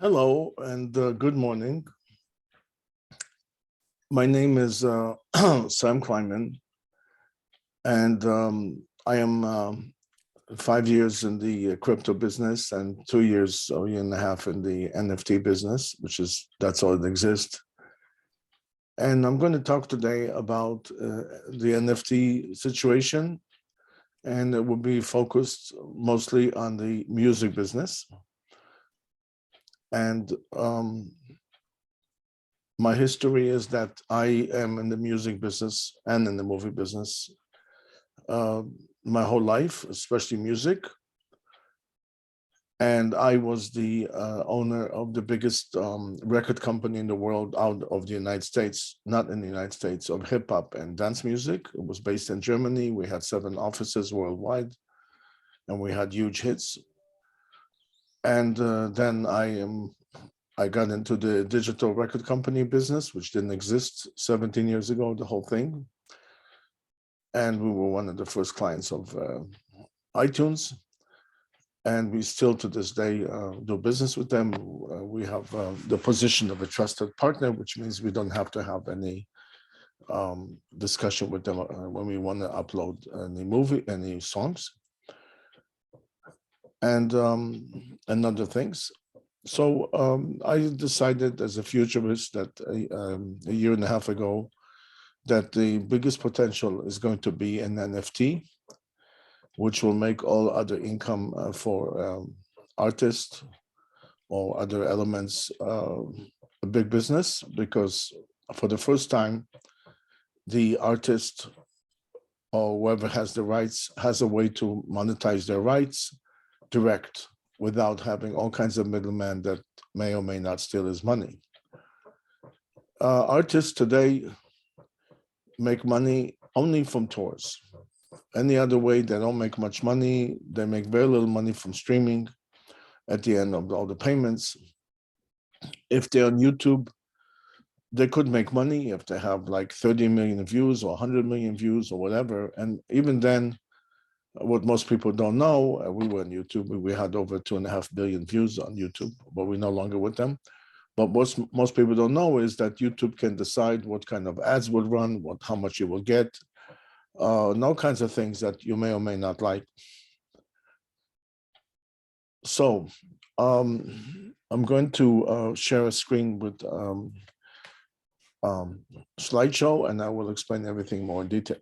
Hello and good morning. My name is Sam Kleinman, and I am 5 years in the crypto business and 2 years, a year and a half in the NFT business, that's all that exists. And I'm going to talk today about the NFT situation, and it will be focused mostly on the music business. And my history is that I am in the music business and in the movie business my whole life, especially music. And I was the owner of the biggest record company in the world out of the United States, not in the United States, of hip hop and dance music. It was based in Germany. We had 7 offices worldwide, and we had huge hits. And then I got into the digital record company business, which didn't exist 17 years ago, the whole thing. And we were one of the first clients of iTunes. And we still, to this day, do business with them. We have the position of a trusted partner, which means we don't have to have any discussion with them when we want to upload any songs, and other things. So I decided as a futurist that a year and a half ago that the biggest potential is going to be an NFT, which will make all other income for artists or other elements a big business, because for the first time, the artist or whoever has the rights has a way to monetize their rights direct, without having all kinds of middlemen that may or may not steal his money. Artists today make money only from tours. Any other way, they don't make much money. They make very little money from streaming at the end of all the payments. If they're on YouTube, they could make money if they have like 30 million views or 100 million views or whatever. And even then, what most people don't know, we were on YouTube, we had over 2.5 billion views on YouTube, but we're no longer with them. But most people don't know is that YouTube can decide what kind of ads will run, how much you will get, all kinds of things that you may or may not like. So I'm going to share a screen with slideshow, and I will explain everything more in detail.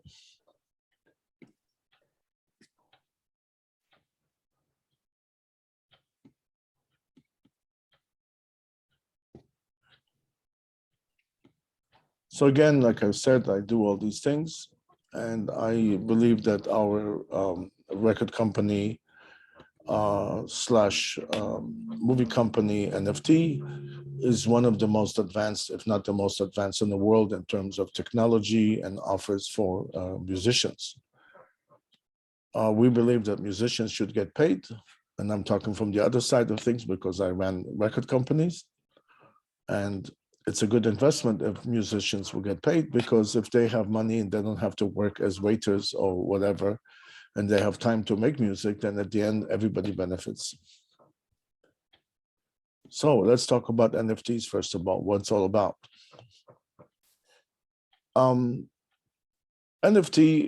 So again, like I said, I do all these things, and I believe that our record company slash movie company NFT is one of the most advanced, if not the most advanced in the world in terms of technology and offers for musicians. We believe that musicians should get paid, and I'm talking from the other side of things because I ran record companies, and it's a good investment if musicians will get paid, because if they have money and they don't have to work as waiters or whatever, and they have time to make music, then at the end, everybody benefits. So let's talk about NFTs first of all, what it's all about. NFT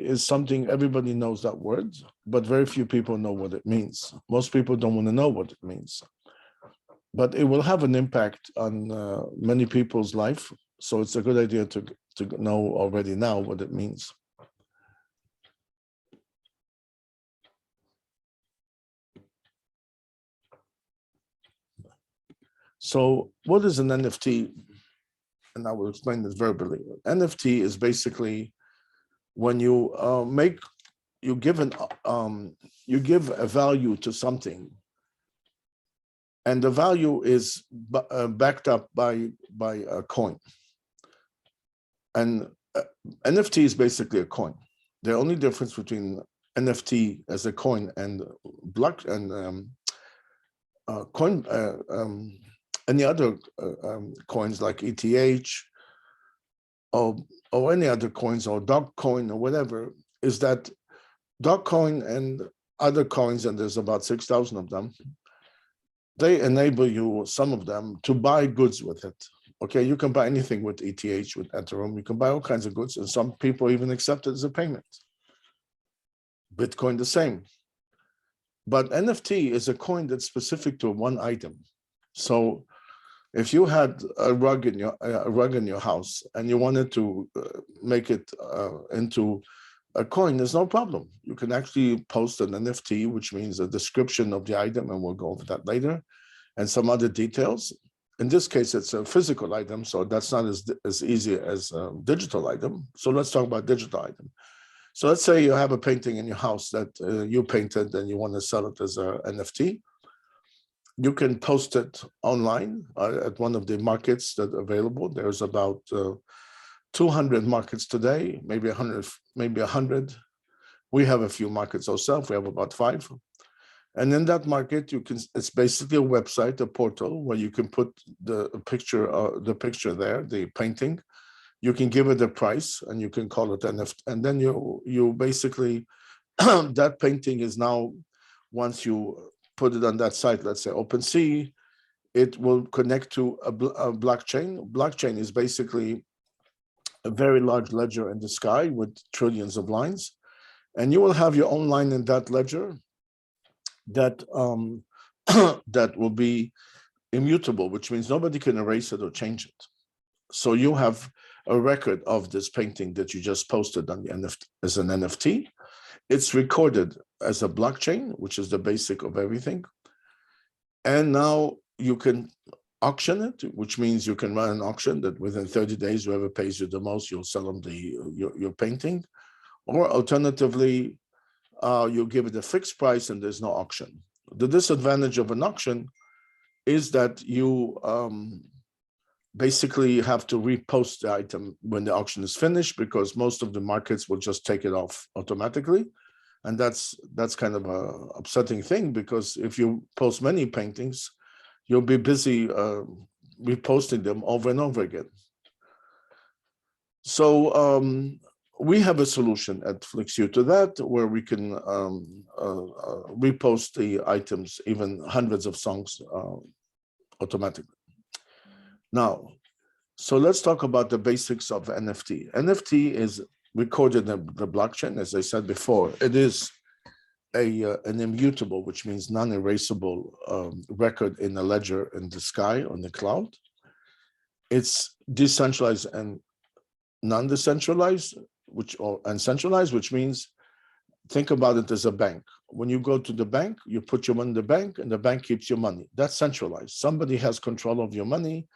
is something everybody knows that word, but very few people know what it means. Most people don't want to know what it means. But it will have an impact on many people's life. So it's a good idea to know already now what it means. So what is an NFT? And I will explain this verbally. NFT is basically when you you give a value to something, and the value is backed up by a coin. And NFT is basically a coin. The only difference between NFT as a coin and any other coins like ETH or any other coins or Dogecoin or whatever, is that Dogecoin and other coins, and there's about 6,000 of them, they enable you, some of them, to buy goods with it. Okay, you can buy anything with ETH, with Ethereum. You can buy all kinds of goods, and some people even accept it as a payment. Bitcoin the same. But NFT is a coin that's specific to one item. So if you had a rug in your house and you wanted to make it into a coin, there's no problem. You can actually post an NFT, which means a description of the item, and we'll go over that later, and some other details. In this case, it's a physical item, so that's not as easy as a digital item. So let's talk about digital item. So let's say you have a painting in your house that you painted and you want to sell it as an NFT. You can post it online at one of the markets that are available. There's about 200 markets today, maybe 100, maybe 100. We have a few markets ourselves. We have about 5. And in that market, it's basically a website, a portal where you can put the picture there, the painting. You can give it a price and you can call it NFT. And then you basically, that painting is now, once you put it on that site, let's say OpenSea, it will connect to a blockchain. Blockchain is basically a very large ledger in the sky with trillions of lines. And you will have your own line in that ledger that that will be immutable, which means nobody can erase it or change it. So you have a record of this painting that you just posted on the NFT as an NFT. It's recorded as a blockchain, which is the basic of everything. And now you can auction it, which means you can run an auction that within 30 days, whoever pays you the most, you'll sell them your painting. Or alternatively, you give it a fixed price and there's no auction. The disadvantage of an auction is that you basically have to repost the item when the auction is finished, because most of the markets will just take it off automatically. And that's kind of a upsetting thing, because if you post many paintings, you'll be busy reposting them over and over again. So we have a solution at FlixU to that, where we can repost the items, even hundreds of songs, automatically. Now, so let's talk about the basics of NFT. NFT is recorded in the blockchain. As I said before, it is an immutable, which means non-erasable record in a ledger in the sky, on the cloud. It's decentralized and non-decentralized, and centralized, which means, think about it as a bank. When you go to the bank, you put your money in the bank and the bank keeps your money. That's centralized. Somebody has control of your money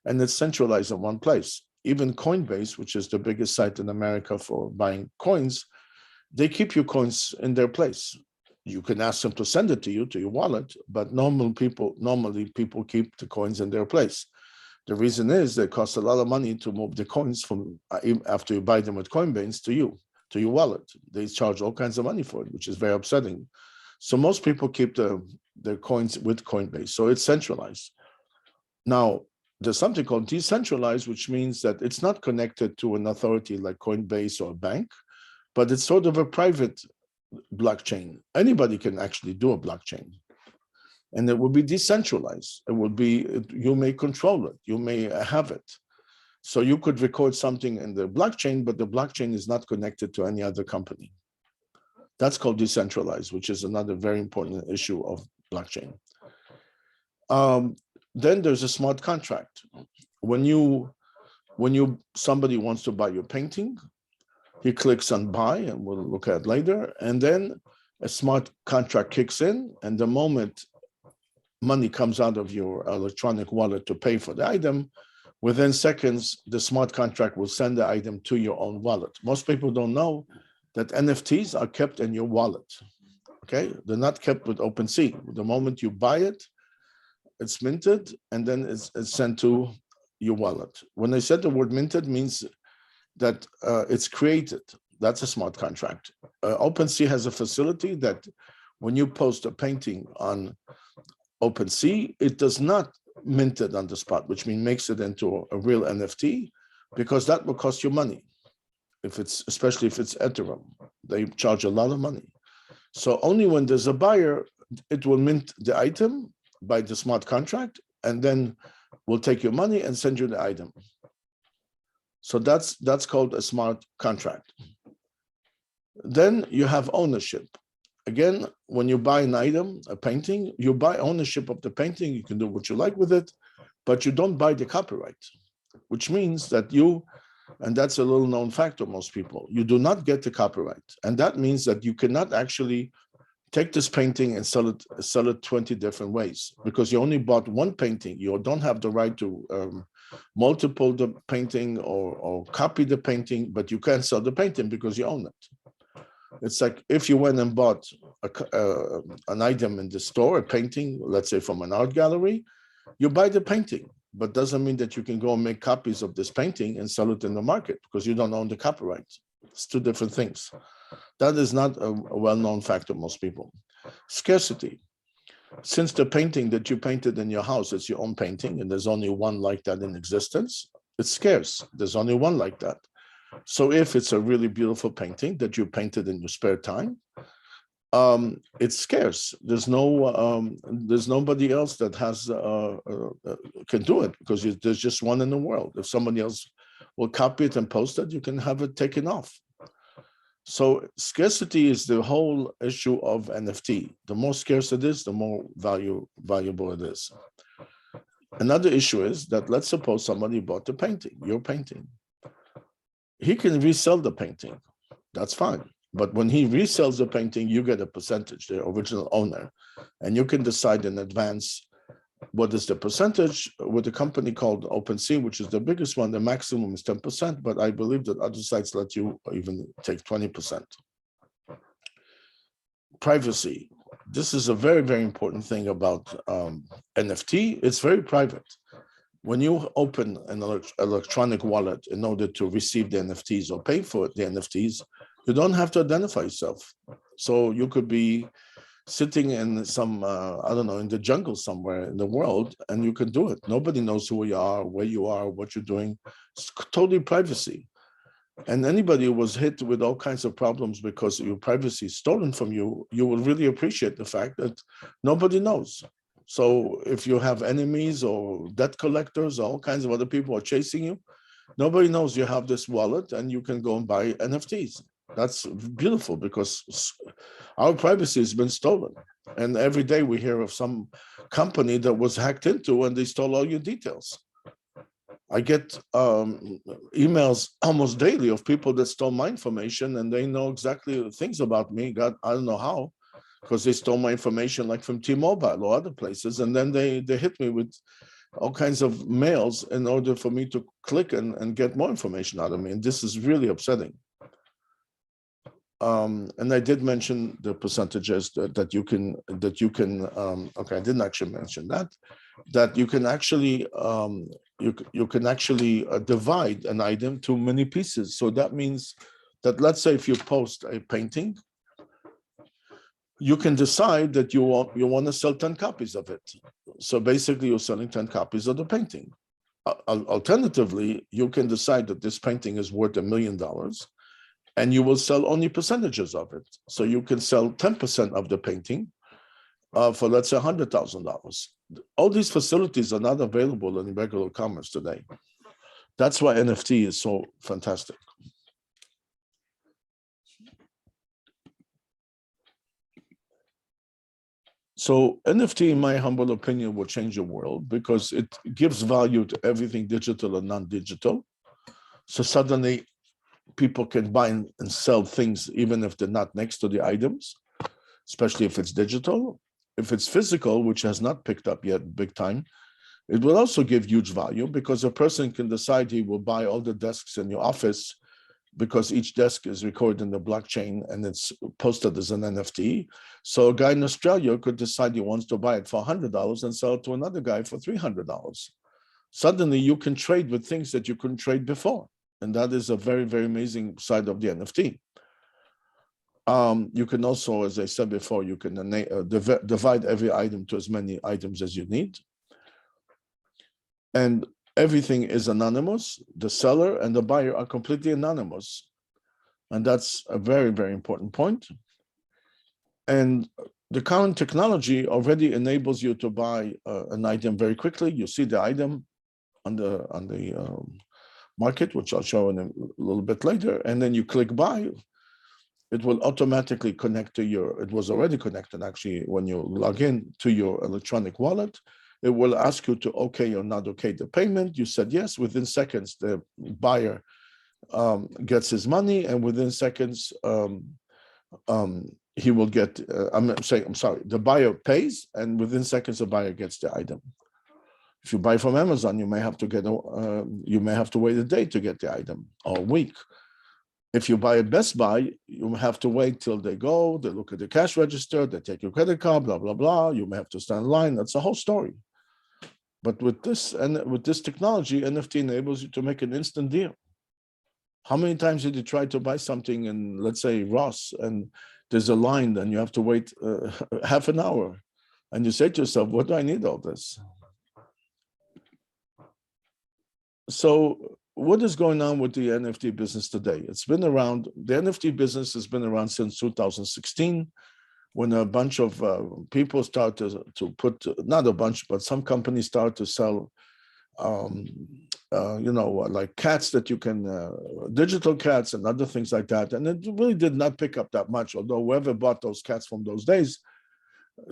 and it's centralized in one place. Even Coinbase, which is the biggest site in America for buying coins, they keep your coins in their place. You can ask them to send it to you, to your wallet, but normally people keep the coins in their place. The reason is it costs a lot of money to move the coins from after you buy them with Coinbase to your wallet. They charge all kinds of money for it, which is very upsetting. So most people keep their coins with Coinbase. So it's centralized. Now, there's something called decentralized, which means that it's not connected to an authority like Coinbase or a bank, but it's sort of a private blockchain. Anybody can actually do a blockchain. And it will be decentralized. It will be, you may control it, you may have it. So you could record something in the blockchain, but the blockchain is not connected to any other company. That's called decentralized, which is another very important issue of blockchain. Then there's a smart contract. When somebody wants to buy your painting, he clicks on buy, and we'll look at it later. And then a smart contract kicks in, and the moment money comes out of your electronic wallet to pay for the item, within seconds, the smart contract will send the item to your own wallet. Most people don't know that NFTs are kept in your wallet. Okay, they're not kept with OpenSea. The moment you buy it, it's minted, and then it's sent to your wallet. When I said the word minted, means that it's created. That's a smart contract. OpenSea has a facility that when you post a painting on OpenSea, it does not mint it on the spot, which means makes it into a real NFT, because that will cost you money. Especially if it's Ethereum, they charge a lot of money. So only when there's a buyer, it will mint the item, by the smart contract, and then we'll take your money and send you the item. So that's called a smart contract. Then you have ownership. Again, when you buy an item, a painting, you buy ownership of the painting. You can do what you like with it, but you don't buy the copyright, which means that you, and that's a little known fact to most people, you do not get the copyright. And that means that you cannot actually take this painting and sell it 20 different ways, because you only bought one painting. You don't have the right to multiple the painting or copy the painting, but you can't sell the painting because you own it. It's like if you went and bought an item in the store, a painting, let's say from an art gallery, you buy the painting, but doesn't mean that you can go and make copies of this painting and sell it in the market because you don't own the copyright. It's two different things. That is not a well-known fact to most people. Scarcity. Since the painting that you painted in your house is your own painting, and there's only one like that in existence, it's scarce. There's only one like that. So if it's a really beautiful painting that you painted in your spare time, it's scarce. There's nobody else that has can do it, because there's just one in the world. If somebody else will copy it and post it, you can have it taken off. So scarcity is the whole issue of NFT. The more scarce it is, the more valuable it is. Another issue is that, let's suppose somebody bought the painting, your painting. He can resell the painting. That's fine. But when he resells the painting, you get a percentage, the original owner. And you can decide in advance what is the percentage. With a company called OpenSea, which is the biggest one, the maximum is 10%, but I believe that other sites let you even take 20%. Privacy. This is a very, very important thing about NFT. It's very private. When you open an electronic wallet in order to receive the NFTs or pay for the NFTs, you don't have to identify yourself. So you could be sitting in some, I don't know, in the jungle somewhere in the world, and you can do it. Nobody knows who you are, where you are, what you're doing. It's totally privacy. And anybody who was hit with all kinds of problems because your privacy is stolen from you, you will really appreciate the fact that nobody knows. So if you have enemies or debt collectors, all kinds of other people are chasing you, nobody knows you have this wallet and you can go and buy NFTs. That's beautiful, because our privacy has been stolen. And every day we hear of some company that was hacked into and they stole all your details. I get emails almost daily of people that stole my information, and they know exactly things about me. God, I don't know how, because they stole my information like from T-Mobile or other places. And then they hit me with all kinds of mails in order for me to click and get more information out of me. And this is really upsetting. And I did mention the percentages that you can okay, I didn't actually mention that you can actually you can actually divide an item to many pieces. So that means that, let's say if you post a painting, you can decide that you want to sell 10 copies of it. So basically you're selling 10 copies of the painting. Alternatively, you can decide that this painting is worth $1 million, and you will sell only percentages of it. So you can sell 10% of the painting for, let's say, $100,000. All these facilities are not available in regular commerce today. That's why NFT is so fantastic. So NFT, in my humble opinion, will change the world because it gives value to everything digital and non-digital. So suddenly people can buy and sell things even if they're not next to the items, especially if it's digital. If it's physical, which has not picked up yet big time, it will also give huge value, because a person can decide he will buy all the desks in your office, because each desk is recorded in the blockchain and it's posted as an NFT. So a guy in Australia could decide he wants to buy it for $100 and sell it to another guy for $300. Suddenly you can trade with things that you couldn't trade before. And that is a very, very amazing side of the NFT. You can also, as I said before, you can divide every item to as many items as you need. And everything is anonymous. The seller and the buyer are completely anonymous. And that's a very, very important point. And The current technology already enables you to buy an item very quickly. You see the item on the market, which I'll show in a little bit later, and then you click buy. It will automatically connect to your, it was already connected actually when you log in to your electronic wallet. It will ask you to okay or not okay the payment. You said yes. Within seconds, the buyer gets his money, and within seconds, he will get, I'm sorry, the buyer pays, and within seconds, the buyer gets the item. If you buy from Amazon, you may have to wait a day to get the item, or a week. If you buy at Best Buy, you have to wait till they go, they look at the cash register, they take your credit card, blah, blah, blah. You may have to stand in line. That's a whole story. But with this technology, NFT enables you to make an instant deal. How many times did you try to buy something in, let's say, Ross, and there's a line and you have to wait half an hour, and you say to yourself, what do I need all this? So what is going on with the NFT business today? It's been around, the NFT business has been around since 2016, when a bunch of people started to put, not a bunch, but some companies started to sell, like cats that you can, digital cats and other things like that. And it really did not pick up that much, although whoever bought those cats from those days,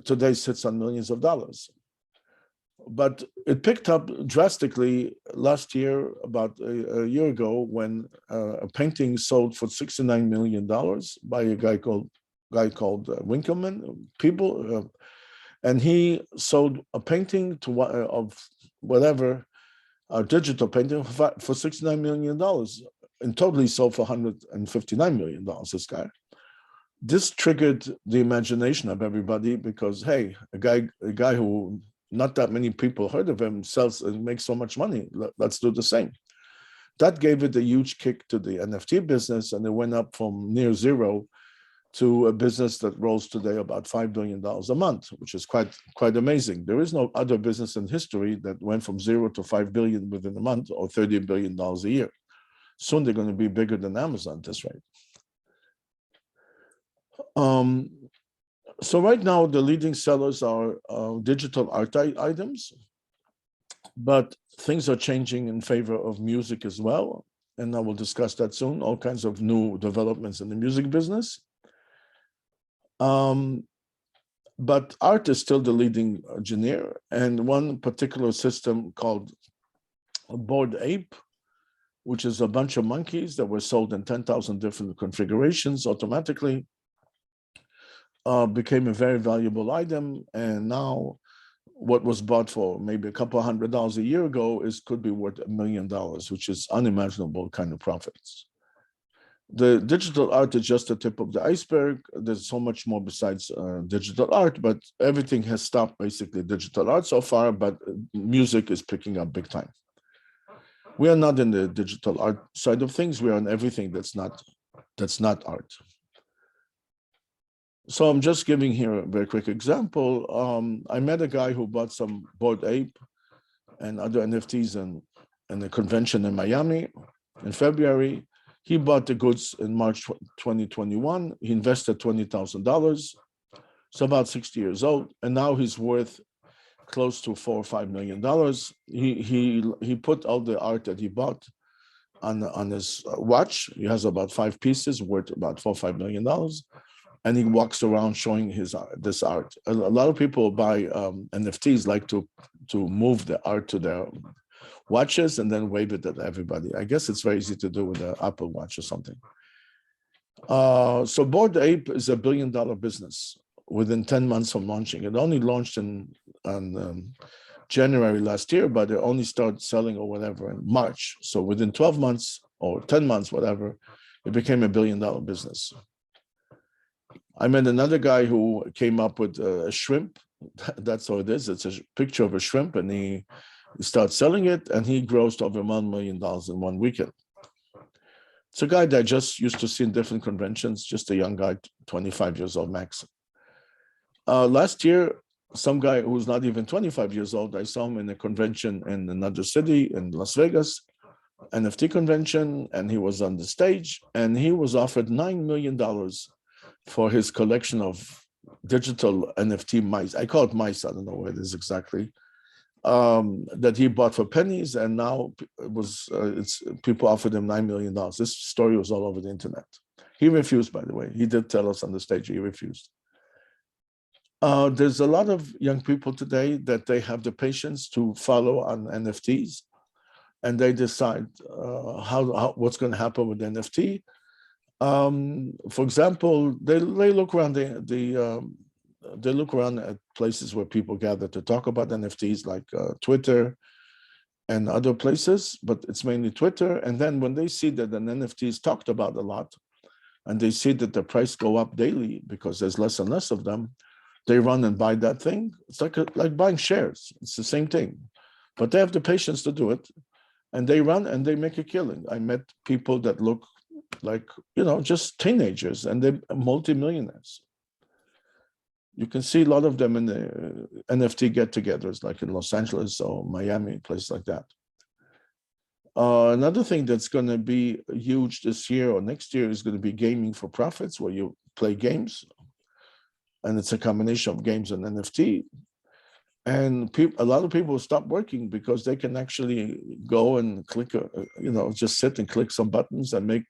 today sits on millions of dollars. But it picked up drastically last year, about a year ago, when a painting sold for $69 million by a guy called Winkleman. And he sold a painting of whatever, a digital painting for $69 million. And totally sold for $159 million, this guy. This triggered the imagination of everybody, because, hey, a guy who not that many people heard of him sells and makes so much money. Let's do the same. That gave it a huge kick to the NFT business, and it went up from near zero to a business that rolls today about $5 billion a month, which is quite amazing. There is no other business in history that went from zero to 5 billion within a month, or $30 billion a year. Soon they're going to be bigger than Amazon at this rate. So right now, the leading sellers are digital art items, but things are changing in favor of music as well. And I will discuss that soon, all kinds of new developments in the music business. But art is still the leading genre. And one particular system called Bored Ape, which is a bunch of monkeys that were sold in 10,000 different configurations automatically, became a very valuable item. And now what was bought for maybe a couple of $100 a year ago could be worth $1 million, which is unimaginable kind of profits. The digital art is just the tip of the iceberg. There's so much more besides digital art, but everything has stopped basically digital art so far, but music is picking up big time. We are not in the digital art side of things. We are in everything that's not art. So I'm just giving here a very quick example. I met a guy who bought some Bored Ape and other NFTs in a convention in Miami in February. He bought the goods in March 2021. He invested $20,000. So about 60 years old, and now he's worth close to $4 or $5 million. He put all the art that he bought on his watch. He has about 5 pieces worth about $4 or $5 million. And he walks around showing this art. A lot of people buy NFTs, like to move the art to their watches and then wave it at everybody. I guess it's very easy to do with an Apple Watch or something. So Bored Ape is a $1 billion business within 10 months from launching. It only launched in January last year, but it only started selling or whatever in March. So within 12 months or 10 months, whatever, it became a $1 billion business. I met another guy who came up with a shrimp. That's how it is. It's a picture of a shrimp, and he starts selling it, and he grossed over $1 million in one weekend. It's a guy that I just used to see in different conventions, just a young guy, 25 years old max. Last year, some guy who's not even 25 years old, I saw him in a convention in another city in Las Vegas, NFT convention, and he was on the stage, and he was offered $9 million for his collection of digital NFT mice. I call it mice. I don't know what it is exactly. That he bought for pennies, and now it's people offered him $9 million. This story was all over the internet. He refused, by the way. He did tell us on the stage he refused. There's a lot of young people today that they have the patience to follow on NFTs, and they decide what's going to happen with NFT. For example, they look around they look around at places where people gather to talk about NFTs, like Twitter and other places, but it's mainly Twitter. And then when they see that an NFT is talked about a lot, and they see that the price go up daily because there's less and less of them, they run and buy that thing. It's like buying shares. It's the same thing, but they have the patience to do it, and they run and they make a killing. I met people that look like, just teenagers, and they're multimillionaires. You can see a lot of them in the NFT get-togethers, like in Los Angeles or Miami, places like that. Another thing that's going to be huge this year or next year is going to be gaming for profits, where you play games, and it's a combination of games and NFT. And a lot of people stop working because they can actually go and click, just sit and click some buttons and make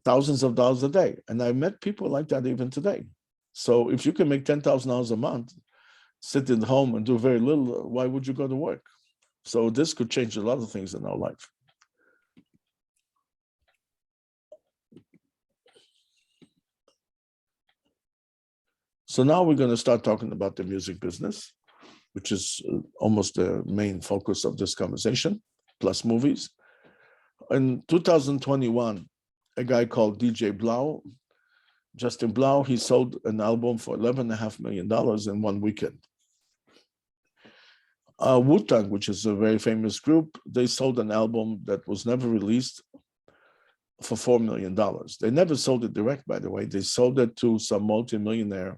thousands of dollars a day. And I met people like that even today. So if you can make $10,000 a month, sit at home and do very little, why would you go to work? So this could change a lot of things in our life. So now we're going to start talking about the music business, which is almost the main focus of this conversation, plus movies. In 2021, a guy called DJ Blau, Justin Blau, he sold an album for $11.5 million in one weekend. Wu-Tang, which is a very famous group, they sold an album that was never released for $4 million. They never sold it direct, by the way. They sold it to some multimillionaire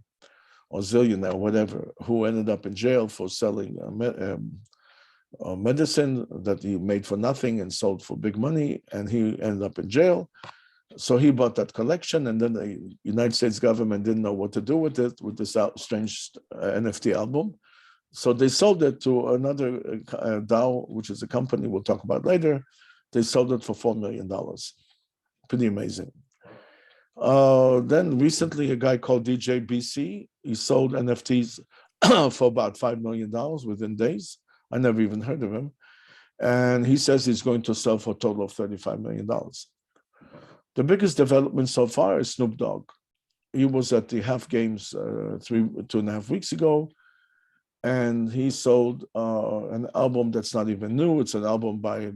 or zillionaire, whatever, who ended up in jail for selling medicine that he made for nothing and sold for big money, and he ended up in jail. So he bought that collection, and then the United States government didn't know what to do with it, with this strange NFT album. So they sold it to another DAO, which is a company we'll talk about later. They sold it for $4 million. Pretty amazing. Then recently, a guy called DJ BC, he sold NFTs for about $5 million within days. I never even heard of him. And he says he's going to sell for a total of $35 million. The biggest development so far is Snoop Dogg. He was at the Half Games 2.5 weeks ago, and he sold an album that's not even new. It's an album by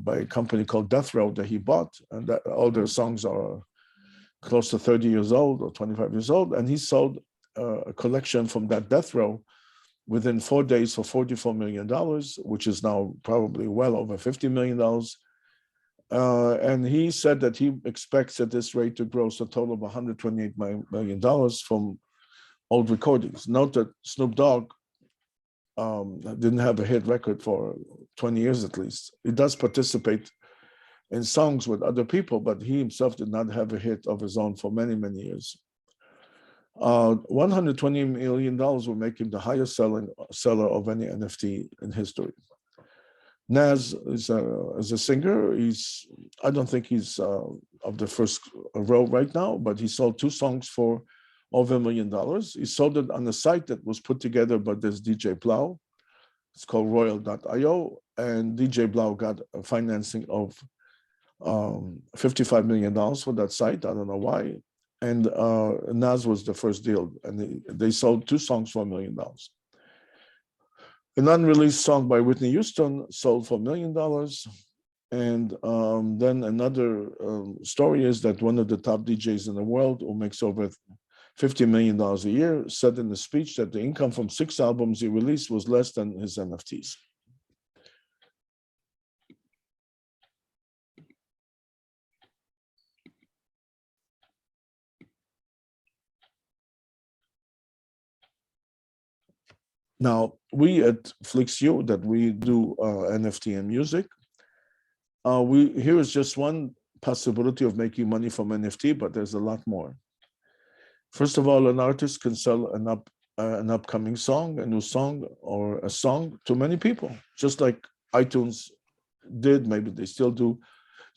a company called Death Row that he bought, and that all their songs are close to 30 years old or 25 years old. And he sold a collection from that Death Row within 4 days for $44 million, which is now probably well over $50 million. And he said that he expects at this rate to gross a total of $128 million from old recordings. Note that Snoop Dogg didn't have a hit record for 20 years at least. He does participate in songs with other people, but he himself did not have a hit of his own for many, many years. $120 million will make him the highest seller of any NFT in history. Nas is a singer. I don't think he's of the first row right now, but he sold 2 songs for over $1 million. He sold it on a site that was put together by this DJ Blau. It's called Royal.io, and DJ Blau got a financing of $55 million for that site. I don't know why. And Nas was the first deal, and they sold 2 songs for $1 million. An unreleased song by Whitney Houston sold for $1 million. And then another story is that one of the top DJs in the world, who makes over $50 million a year, said in a speech that the income from 6 albums he released was less than his NFTs. Now, we at FlixU, that we do NFT and music, here is just one possibility of making money from NFT, but there's a lot more. First of all, an artist can sell an upcoming song, a new song, or a song to many people, just like iTunes did, maybe they still do,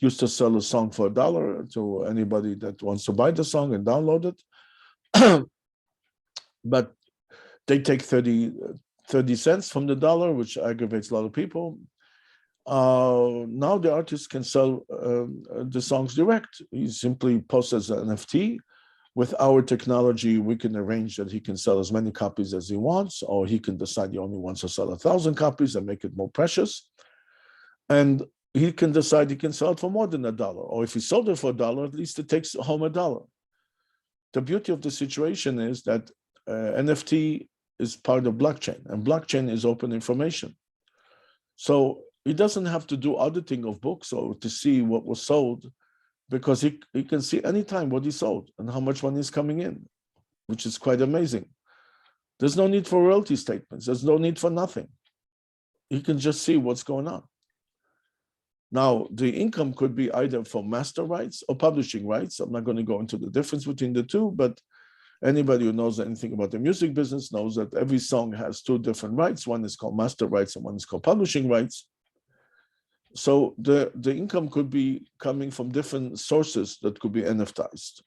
used to sell a song for $1 to anybody that wants to buy the song and download it. But they take 30 cents from the dollar, which aggravates a lot of people. Now the artist can sell the songs direct. He simply posts as an NFT. With our technology, we can arrange that he can sell as many copies as he wants, or he can decide he only wants to sell 1,000 copies and make it more precious. And he can decide he can sell it for more than $1. Or if he sold it for $1, at least it takes home $1. The beauty of the situation is that NFT is part of blockchain, and blockchain is open information. So he doesn't have to do auditing of books or to see what was sold, because he can see anytime what he sold and how much money is coming in, which is quite amazing. There's no need for royalty statements. There's no need for nothing. He can just see what's going on. Now, the income could be either from master rights or publishing rights. I'm not going to go into the difference between the two, but anybody who knows anything about the music business knows that every song has two different rights. One is called master rights and one is called publishing rights. So the income could be coming from different sources that could be Nftized.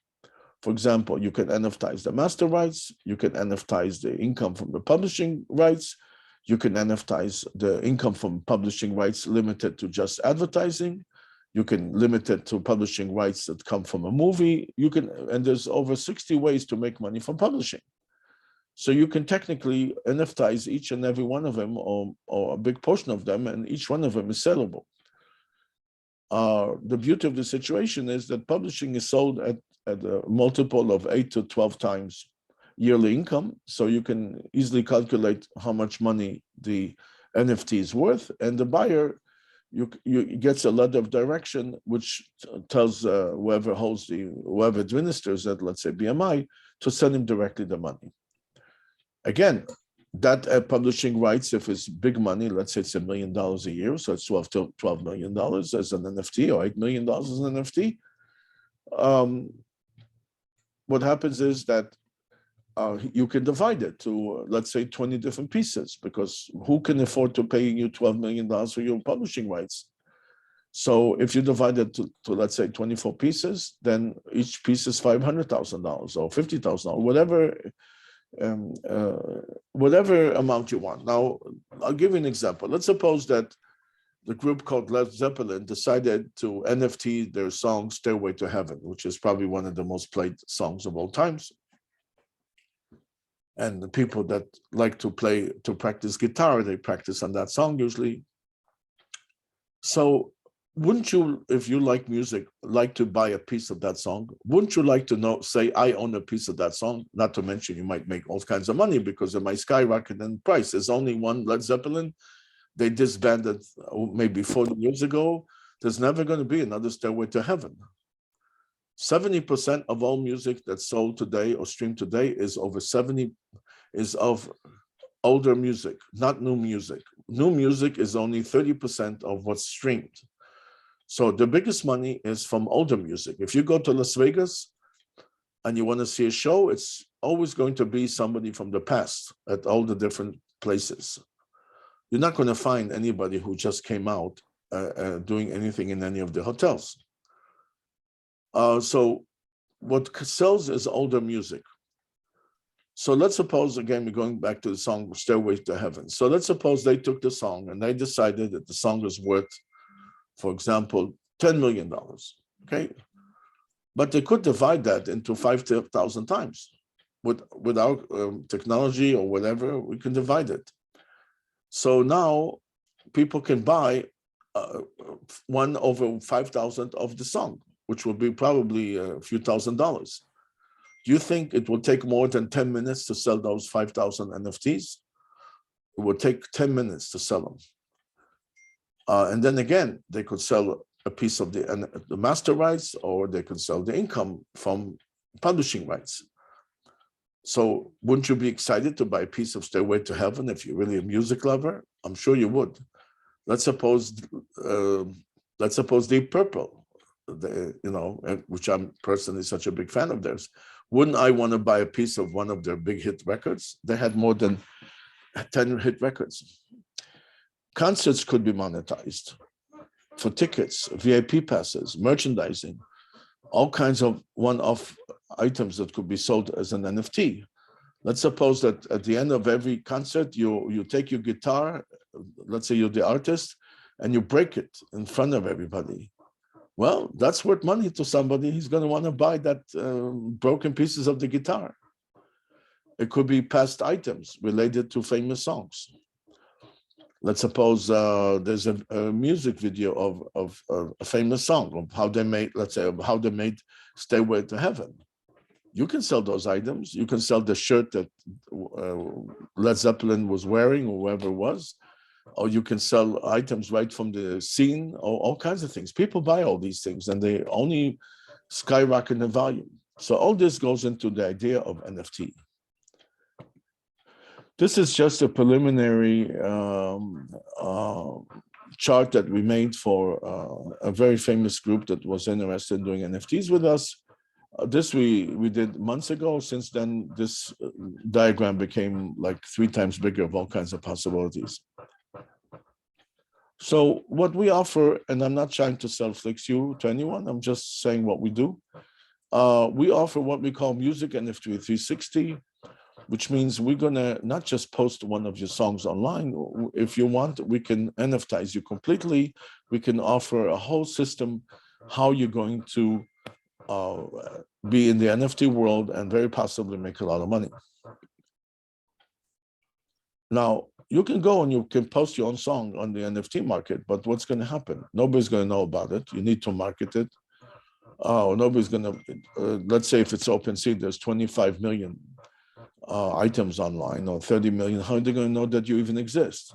For example, you can Nftize the master rights, you can Nftize the income from the publishing rights, you can Nftize the income from publishing rights limited to just advertising, you can limit it to publishing rights that come from a movie, and there's over 60 ways to make money from publishing. So you can technically Nftize each and every one of them, or a big portion of them, and each one of them is sellable. The beauty of the situation is that publishing is sold at a multiple of 8 to 12 times yearly income. So you can easily calculate how much money the NFT is worth. And the buyer you gets a letter of direction, which tells whoever administers it, let's say BMI, to send him directly the money. Again, that publishing rights, if it's big money, let's say it's $1 million a year, so it's $12 million as an NFT, or $8 million as an NFT. What happens is that you can divide it to, let's say, 20 different pieces, because who can afford to pay you $12 million for your publishing rights? So if you divide it to let's say 24 pieces, then each piece is $500,000 or $50,000, whatever amount you want. Now, I'll give you an example. Let's suppose that the group called Led Zeppelin decided to NFT their song Stairway to Heaven, which is probably one of the most played songs of all times. And the people that like to practice guitar, they practice on that song usually. So wouldn't you, if you like music, like to buy a piece of that song? Wouldn't you like to say, I own a piece of that song? Not to mention you might make all kinds of money because it might skyrocket in price. There's only one Led Zeppelin. They disbanded maybe 40 years ago. There's never going to be another Stairway to Heaven. 70% of all music that's sold today or streamed today is of older music, not new music. New music is only 30% of what's streamed. So the biggest money is from older music. If you go to Las Vegas and you want to see a show, it's always going to be somebody from the past at all the different places. You're not going to find anybody who just came out doing anything in any of the hotels. So what sells is older music. So let's suppose, again, we're going back to the song Stairway to Heaven. So let's suppose they took the song and they decided that the song was worth, for example, $10 million, okay? But they could divide that into 5,000 times. With our technology or whatever, we can divide it. So now people can buy 1/5,000 of the song, which will be probably a few $1,000s. Do you think it will take more than 10 minutes to sell those 5,000 NFTs? It will take 10 minutes to sell them. And then again, they could sell a piece of the master rights, or they could sell the income from publishing rights. So wouldn't you be excited to buy a piece of Stairway to Heaven if you're really a music lover? I'm sure you would. Let's suppose Deep Purple, which I'm personally such a big fan of theirs. Wouldn't I want to buy a piece of one of their big hit records? They had more than 10 hit records. Concerts could be monetized for tickets, VIP passes, merchandising, all kinds of one-off items that could be sold as an NFT. Let's suppose that at the end of every concert, you take your guitar, let's say you're the artist, and you break it in front of everybody. Well, that's worth money to somebody. He's going to want to buy that broken pieces of the guitar. It could be past items related to famous songs. Let's suppose there's a music video of a famous song of how they made, let's say, of how they made Stairway to Heaven. You can sell those items. You can sell the shirt that Led Zeppelin was wearing, or whoever it was, or you can sell items right from the scene, or all kinds of things. People buy all these things, and they only skyrocket in value. So all this goes into the idea of NFT. This is just a preliminary chart that we made for a very famous group that was interested in doing NFTs with us. This we did months ago. Since then, this diagram became like 3 times bigger of all kinds of possibilities. So what we offer, and I'm not trying to sell FlixU to anyone, I'm just saying what we do. We offer what we call Music NFT 360, which means we're gonna not just post one of your songs online. If you want, we can Nftize you completely. We can offer a whole system, how you're going to be in the NFT world and very possibly make a lot of money. Now, you can go and you can post your own song on the NFT market, but what's gonna happen? Nobody's gonna know about it. You need to market it. Nobody's gonna, let's say if it's OpenSea, there's 25 million items online, or 30 million, how are they going to know that you even exist?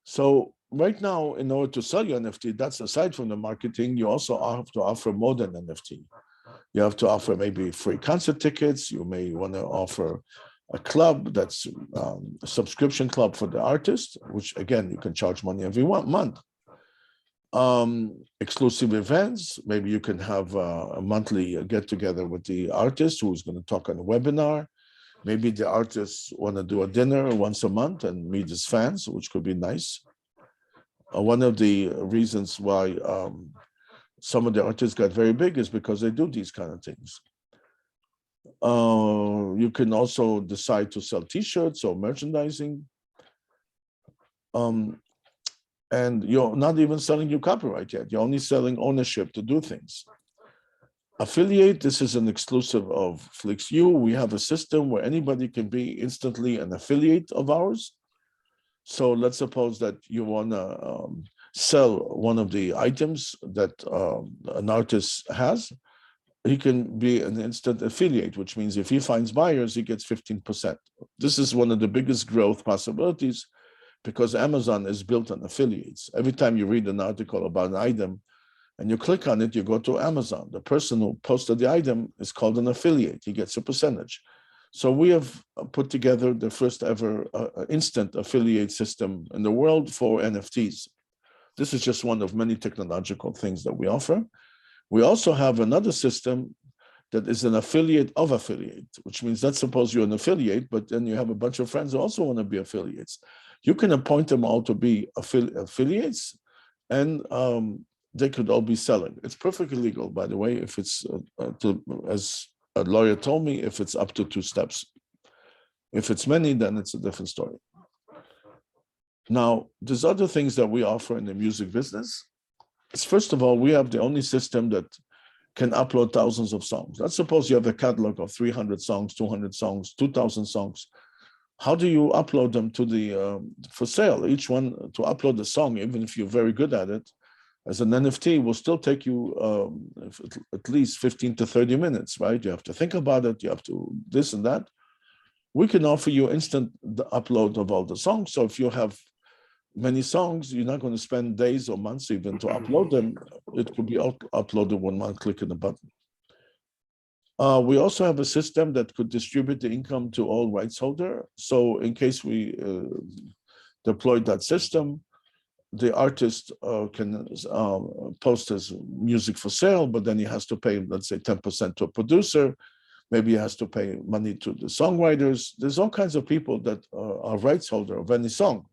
So right now, in order to sell your NFT, that's aside from the marketing, you also have to offer more than NFT. You have to offer maybe free concert tickets. You may want to offer a club that's a subscription club for the artist, which again, you can charge money every month. Exclusive events, maybe you can have a monthly get together with the artist who's going to talk on a webinar. Maybe the artists want to do a dinner once a month and meet his fans, which could be nice. One of the reasons why some of the artists got very big is because they do these kind of things. You can also decide to sell T-shirts or merchandising. And you're not even selling your copyright yet. You're only selling ownership to do things. Affiliate, this is an exclusive of FlixU. We have a system where anybody can be instantly an affiliate of ours. So let's suppose that you want to sell one of the items that an artist has. He can be an instant affiliate, which means if he finds buyers, he gets 15%. This is one of the biggest growth possibilities because Amazon is built on affiliates. Every time you read an article about an item, and you click on it, you go to Amazon. The person who posted the item is called an affiliate. He gets a percentage. So we have put together the first ever instant affiliate system in the world for NFTs. This is just one of many technological things that we offer. We also have another system that is an affiliate of affiliate, which means let's suppose you're an affiliate, but then you have a bunch of friends who also want to be affiliates. You can appoint them all to be affiliates, and they could all be selling. It's perfectly legal, by the way, if it's, as a lawyer told me, if it's up to 2 steps. If it's many, then it's a different story. Now, there's other things that we offer in the music business. It's, first of all, we have the only system that can upload thousands of songs. Let's suppose you have a catalog of 300 songs, 200 songs, 2,000 songs. How do you upload them to the, for sale? Each one, to upload the song, even if you're very good at it, as an NFT will still take you at least 15 to 30 minutes, right? You have to think about it, you have to this and that. We can offer you instant upload of all the songs. So if you have many songs, you're not going to spend days or months even to upload them. It could be uploaded one month, clicking a button. We also have a system that could distribute the income to all rights holder. So in case we deploy that system, the artist can post his music for sale, but then he has to pay, let's say, 10% to a producer. Maybe he has to pay money to the songwriters. There's all kinds of people that are rights holder of any song.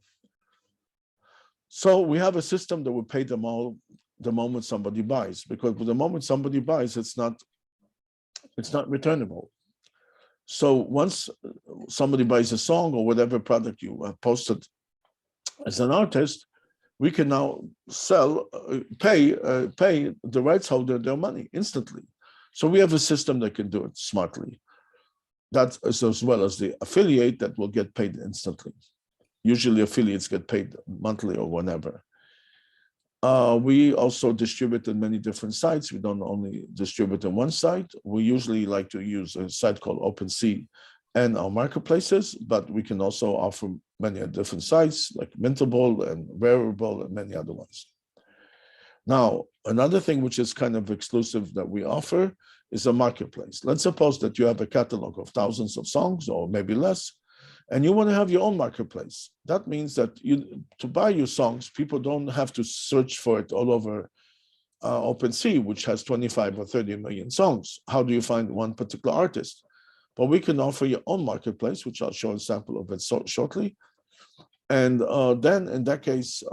So we have a system that will pay them all the moment somebody buys, because the moment somebody buys, it's not returnable. So once somebody buys a song or whatever product you have posted as an artist, we can now pay the rights holder their money instantly. So we have a system that can do it smartly. That is as well as the affiliate that will get paid instantly. Usually affiliates get paid monthly or whenever. We also distribute in many different sites. We don't only distribute in one site. We usually like to use a site called OpenSea and our marketplaces, but we can also offer many different sites like Mintable and Rarible and many other ones. Now, another thing which is kind of exclusive that we offer is a marketplace. Let's suppose that you have a catalog of thousands of songs or maybe less, and you want to have your own marketplace. That means that to buy your songs, people don't have to search for it all over OpenSea, which has 25 or 30 million songs. How do you find one particular artist? But we can offer your own marketplace, which I'll show a sample of it shortly. And then in that case,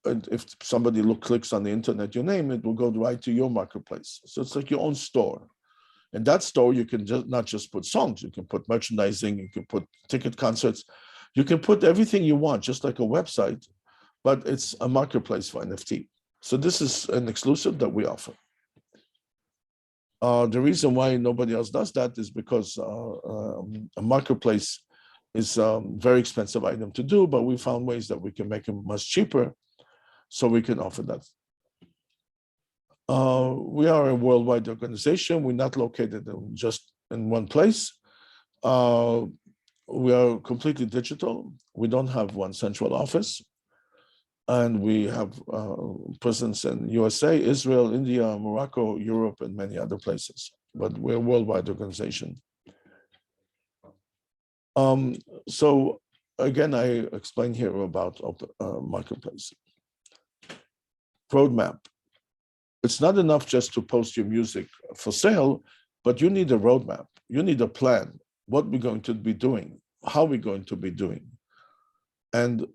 if somebody clicks on the internet, your name, it will go right to your marketplace. So it's like your own store. In that store, you can not just put songs, you can put merchandising, you can put ticket concerts, you can put everything you want, just like a website, but it's a marketplace for NFT. So this is an exclusive that we offer. The reason why nobody else does that is because a marketplace is a very expensive item to do, but we found ways that we can make them much cheaper, so we can offer that. We are a worldwide organization. We're not located just in one place. We are completely digital. We don't have one central office. And we have presence in USA, Israel, India, Morocco, Europe, and many other places. But we're a worldwide organization. So again, I explain here about marketplace. Roadmap. It's not enough just to post your music for sale, but you need a roadmap. You need a plan. What we're going to be doing, how we're going to be doing. And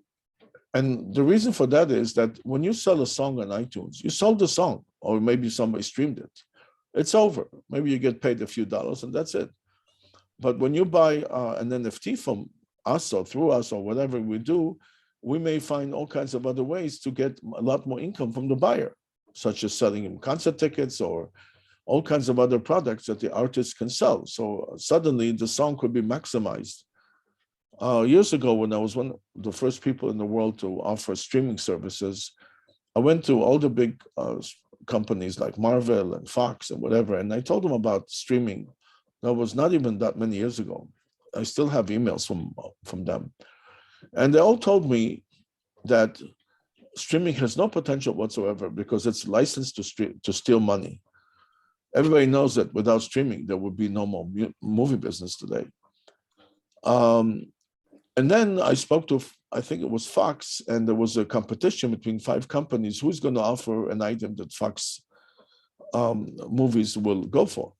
the reason for that is that when you sell a song on iTunes, you sold the song, or maybe somebody streamed it. It's over. Maybe you get paid a few dollars and that's it. But when you buy an NFT from us or through us or whatever we do, we may find all kinds of other ways to get a lot more income from the buyer, such as selling him concert tickets or all kinds of other products that the artist can sell. So suddenly the song could be maximized. Years ago, when I was one of the first people in the world to offer streaming services, I went to all the big companies like Marvel and Fox and whatever, and I told them about streaming. That was not even that many years ago. I still have emails from them. And they all told me that streaming has no potential whatsoever because it's licensed to steal money. Everybody knows that without streaming, there would be no more movie business today. And then I spoke to, I think it was Fox, and there was a competition between 5 companies. Who's going to offer an item that Fox movies will go for?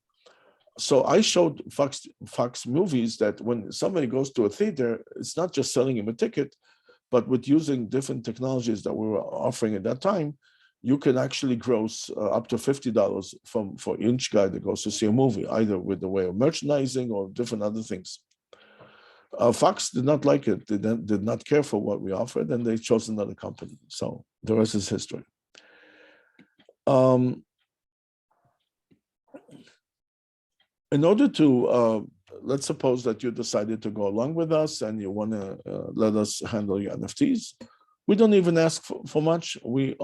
So I showed Fox movies that when somebody goes to a theater, it's not just selling him a ticket, but with using different technologies that we were offering at that time, you can actually gross up to $50 for each guy that goes to see a movie, either with the way of merchandising or different other things. Fox did not like it, did not care for what we offered, and they chose another company. So the rest is history. In order to, let's suppose that you decided to go along with us and you want to let us handle your NFTs. We don't even ask for much. We're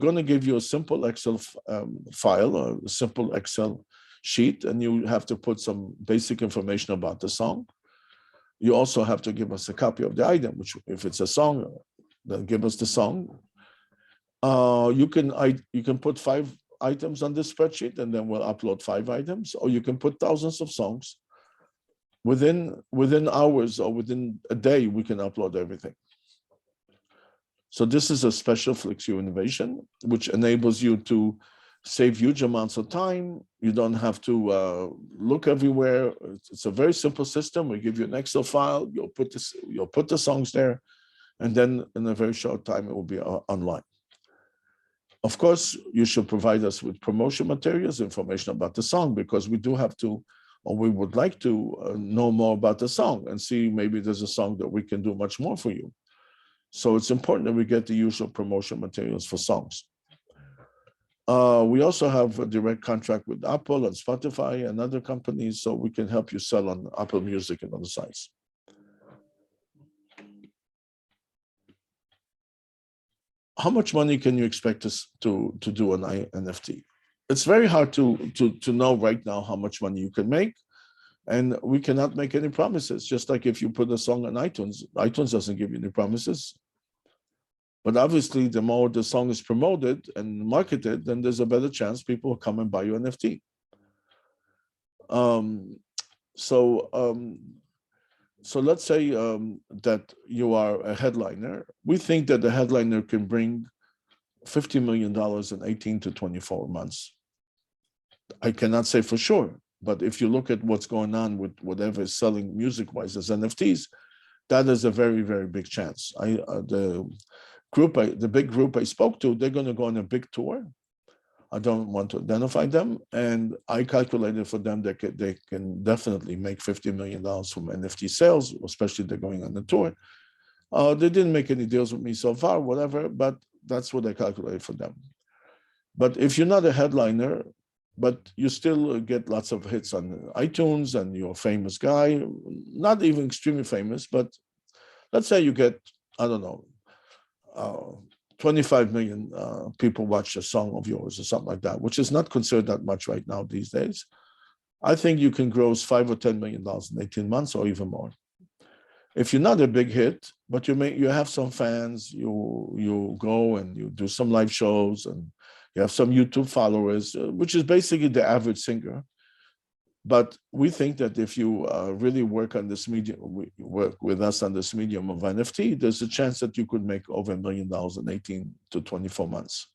going to give you a simple Excel file, or a simple Excel sheet, and you have to put some basic information about the song. You also have to give us a copy of the item, which if it's a song, then give us the song. You can put 5 items on this spreadsheet, and then we'll upload 5 items, or you can put thousands of songs. Within hours or within a day, we can upload everything. So this is a special FlixU innovation, which enables you to save huge amounts of time. You don't have to look everywhere. It's a very simple system. We give you an Excel file. You'll put the songs there, and then in a very short time it will be online. Of course, you should provide us with promotion materials, information about the song, because we do have to, or we would like to know more about the song and see maybe there's a song that we can do much more for you. So it's important that we get the usual promotion materials for songs. We also have a direct contract with Apple and Spotify and other companies, so we can help you sell on Apple Music and other sites. How much money can you expect us to do an NFT? It's very hard to know right now how much money you can make, and we cannot make any promises. Just like if you put a song on iTunes, iTunes doesn't give you any promises. But obviously, the more the song is promoted and marketed, then there's a better chance people will come and buy your NFT. So let's say that you are a headliner. We think that the headliner can bring $50 million in 18 to 24 months. I cannot say for sure, but if you look at what's going on with whatever is selling music-wise as NFTs, that is a very, very big chance. The big group I spoke to, they're going to go on a big tour. I don't want to identify them, and I calculated for them that they can definitely make $50 million from NFT sales, especially they're going on the tour. They didn't make any deals with me so far, whatever, but that's what I calculated for them. But if you're not a headliner, but you still get lots of hits on iTunes and you're a famous guy, not even extremely famous, but let's say you get, I don't know, 25 million people watch a song of yours or something like that, which is not considered that much right now these days. I think you can gross $5 or $10 million in 18 months or even more. If you're not a big hit, but you have some fans, you go and you do some live shows and you have some YouTube followers, which is basically the average singer. But we think that if you really work on this medium, work with us on this medium of NFT, there's a chance that you could make over $1 million in 18 to 24 months.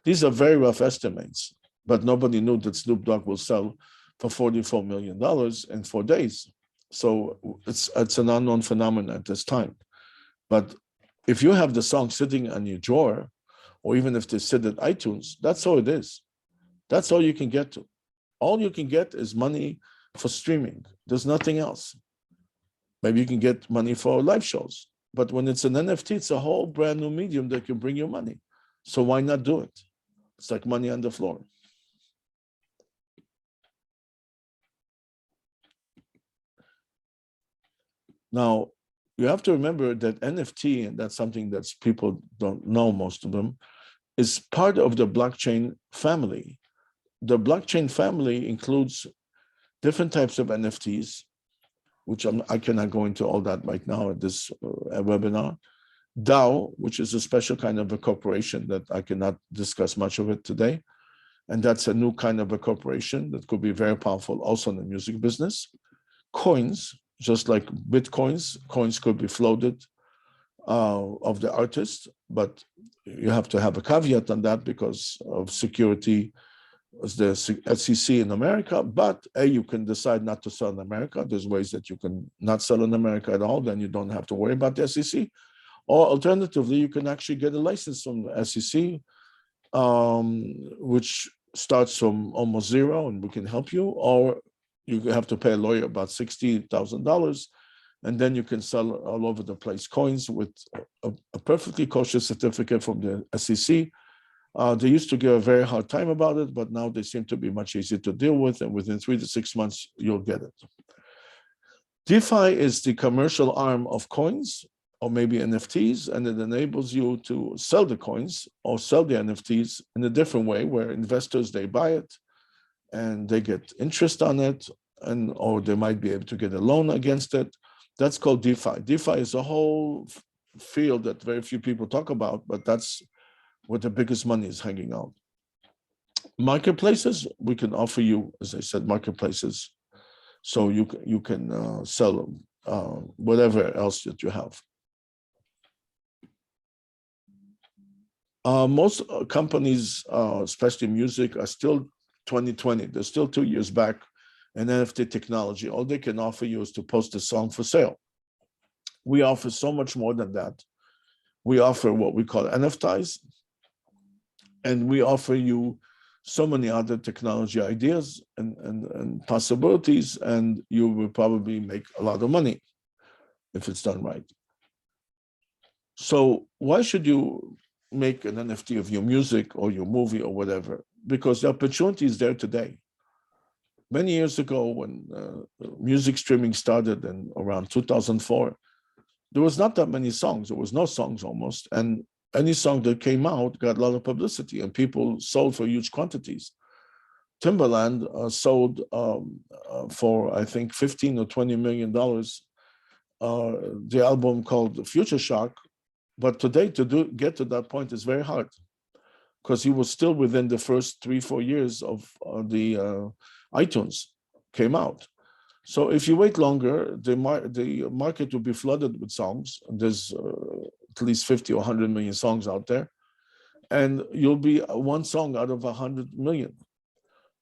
These are very rough estimates, but nobody knew that Snoop Dogg will sell for $44 million in 4 days. So it's an unknown phenomenon at this time. But if you have the song sitting on your drawer, or even if they sit at iTunes, that's all it is. That's all you can get to. All you can get is money for streaming. There's nothing else. Maybe you can get money for live shows. But when it's an NFT, it's a whole brand new medium that can bring you money. So why not do it? It's like money on the floor. Now, you have to remember that NFT, and that's something that people don't know, most of them, is part of the blockchain family. The blockchain family includes different types of NFTs, which I cannot go into all that right now at this webinar. DAO, which is a special kind of a corporation that I cannot discuss much of it today. And that's a new kind of a corporation that could be very powerful also in the music business. Coins, just like Bitcoins, coins could be floated of the artist, but you have to have a caveat on that because of security as the SEC in America, but you can decide not to sell in America. There's ways that you can not sell in America at all, then you don't have to worry about the SEC. Or alternatively, you can actually get a license from the SEC, which starts from almost zero, and we can help you, or you have to pay a lawyer about $60,000, and then you can sell all over the place coins with a perfectly kosher certificate from the SEC. They used to give a very hard time about it, but now they seem to be much easier to deal with, and within 3 to 6 months, you'll get it. DeFi is the commercial arm of coins, or maybe NFTs, and it enables you to sell the coins or sell the NFTs in a different way, where investors, they buy it, and they get interest on it, or they might be able to get a loan against it. That's called DeFi. DeFi is a whole field that very few people talk about, but that's where the biggest money is hanging out. Marketplaces, we can offer you, as I said, marketplaces, so you can sell whatever else that you have. Most companies, especially music, are still 2020. They're still 2 years back in NFT technology. All they can offer you is to post a song for sale. We offer so much more than that. We offer what we call Nftized, and we offer you so many other technology ideas and possibilities, and you will probably make a lot of money if it's done right. So why should you make an NFT of your music or your movie or whatever? Because the opportunity is there today. Many years ago, when music streaming started in around 2004, there was not that many songs. There was no songs almost. And any song that came out got a lot of publicity and people sold for huge quantities. Timberland sold for, I think, $15 or $20 million, the album called Future Shock. But today, to get to that point is very hard because he was still within the first 3-4 years of the iTunes came out. So if you wait longer, the market will be flooded with songs. There's at least 50 or 100 million songs out there, and you'll be one song out of 100 million.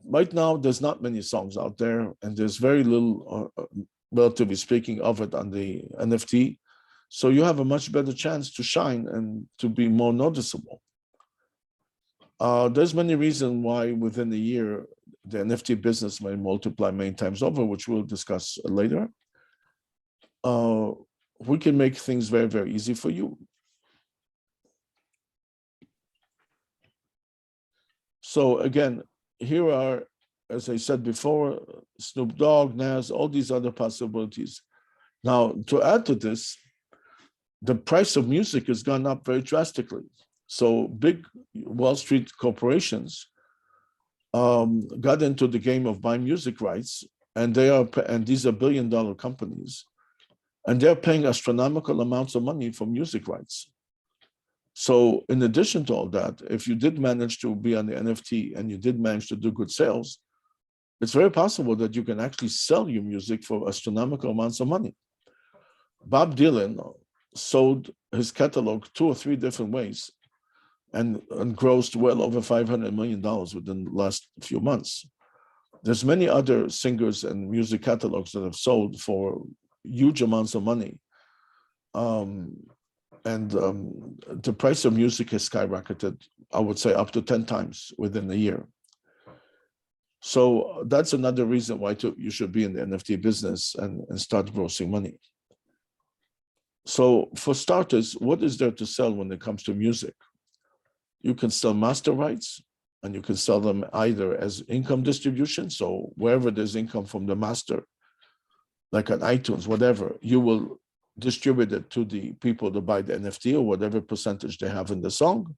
Right now, there's not many songs out there, and there's very little, relatively speaking, of it on the NFT. So you have a much better chance to shine and to be more noticeable. There's many reasons why within a year, the NFT business may multiply many times over, which we'll discuss later. We can make things very, very easy for you. So again, here are, as I said before, Snoop Dogg, Nas, all these other possibilities. Now, to add to this, the price of music has gone up very drastically. So big Wall Street corporations got into the game of buying music rights, and these are billion-dollar companies, and they're paying astronomical amounts of money for music rights. So in addition to all that, if you did manage to be on the NFT and you did manage to do good sales, it's very possible that you can actually sell your music for astronomical amounts of money. Bob Dylan sold his catalog 2 or 3 different ways and grossed well over $500 million within the last few months. There's many other singers and music catalogs that have sold for huge amounts of money. The price of music has skyrocketed, I would say, up to 10 times within a year. So that's another reason why you should be in the NFT business and start grossing money. So for starters, what is there to sell when it comes to music? You can sell master rights, and you can sell them either as income distribution. So wherever there's income from the master, like on iTunes, whatever, you will distribute it to the people to buy the NFT or whatever percentage they have in the song.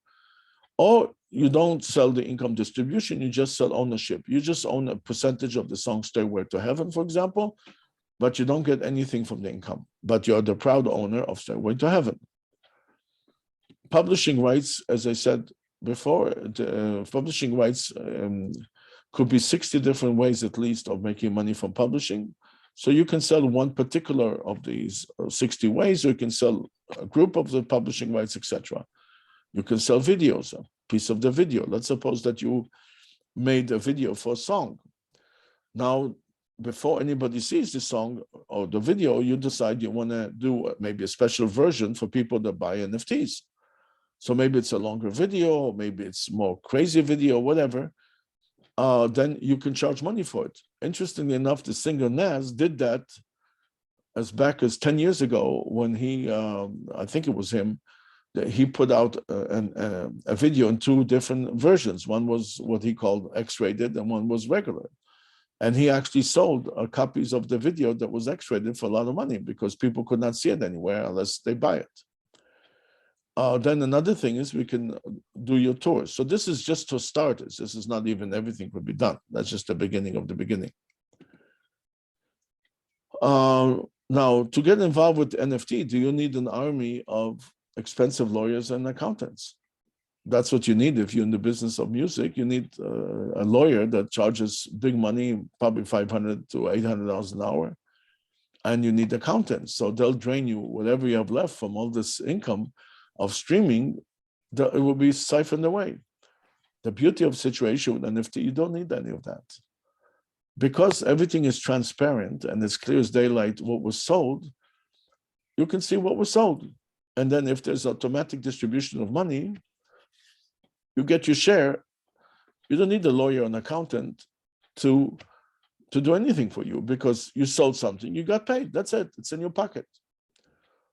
Or you don't sell the income distribution, you just sell ownership. You just own a percentage of the song Stairway to Heaven, for example, but you don't get anything from the income, but you're the proud owner of Stairway to Heaven. Publishing rights, as I said before, publishing rights could be 60 different ways at least of making money from publishing. So you can sell one particular of these 60 ways, or you can sell a group of the publishing rights, etc. You can sell videos, a piece of the video. Let's suppose that you made a video for a song. Now, before anybody sees the song or the video, you decide you want to do maybe a special version for people that buy NFTs. So maybe it's a longer video, or maybe it's more crazy video, whatever. Then you can charge money for it. Interestingly enough, the singer Nas did that as back as 10 years ago when he, I think it was him, he put out a video in 2 different versions. One was what he called X-rated and one was regular. And he actually sold copies of the video that was X-rated for a lot of money because people could not see it anywhere unless they buy it. Then another thing is we can do your tours. So this is just to start. This is not even everything could be done. That's just the beginning of the beginning. Now, to get involved with NFT, do you need an army of expensive lawyers and accountants? That's what you need if you're in the business of music. You need a lawyer that charges big money, probably $500 to $800 an hour. And you need accountants. So they'll drain you whatever you have left from all this income of streaming it will be siphoned away. The beauty of the situation with NFT, you don't need any of that. Because everything is transparent and it's clear as daylight what was sold, you can see what was sold. And then if there's automatic distribution of money, you get your share. You don't need a lawyer or an accountant to do anything for you because you sold something, you got paid. That's it. It's in your pocket.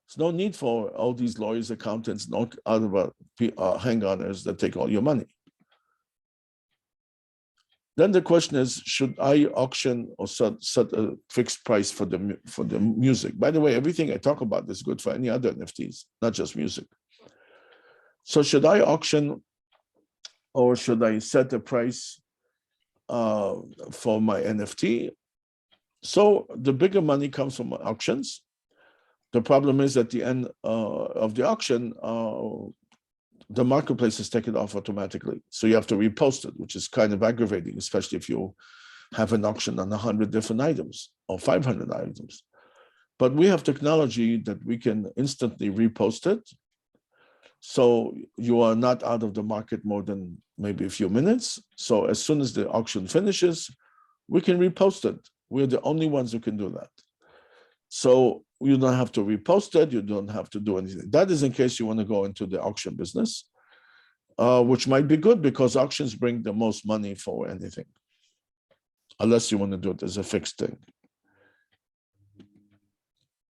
There's no need for all these lawyers, accountants, and other hang-oners that take all your money. Then the question is, should I auction or set a fixed price for the music? By the way, everything I talk about is good for any other NFTs, not just music. So should I auction or should I set a price for my NFT? So the bigger money comes from auctions. The problem is at the end of the auction, the marketplaces take it off automatically. So you have to repost it, which is kind of aggravating, especially if you have an auction on 100 different items or 500 items. But we have technology that we can instantly repost it. So you are not out of the market more than maybe a few minutes. So as soon as the auction finishes, we can repost it. We're the only ones who can do that. So you don't have to repost it. You don't have to do anything. That is in case you want to go into the auction business, which might be good because auctions bring the most money for anything, unless you want to do it as a fixed thing.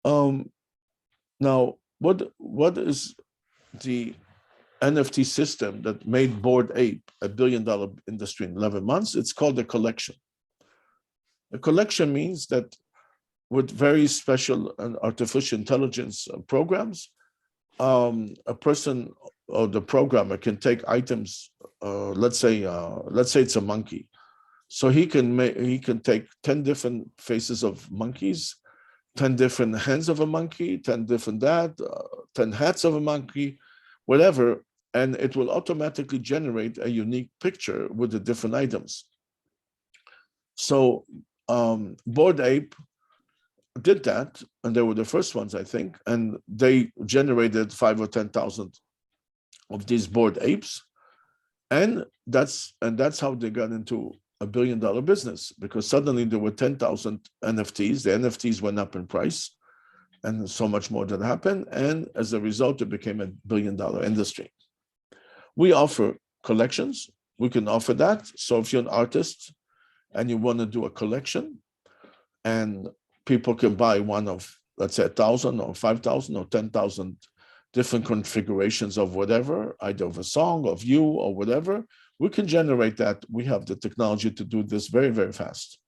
Now, what is the NFT system that made Bored Ape $1 billion industry in 11 months? It's called a collection. A collection means that with very special and artificial intelligence programs, a person or the programmer can take items. Let's say it's a monkey, so he can take 10 different faces of monkeys, 10 different hands of a monkey, 10 different 10 hats of a monkey, whatever, and it will automatically generate a unique picture with the different items. So Bored Ape did that, and they were the first ones, I think, and they generated 5,000 or 10,000 of these Bored Apes, and that's how they got into $1 billion business, because suddenly there were 10,000 NFTs. The NFTs went up in price, and so much more that happened, and as a result, it became $1 billion industry. We offer collections. We can offer that. So if you're an artist and you want to do a collection, and people can buy one of, let's say, 1,000 or 5,000 or 10,000 different configurations of whatever, either of a song, of you, or whatever, we can generate that. We have the technology to do this very, very fast.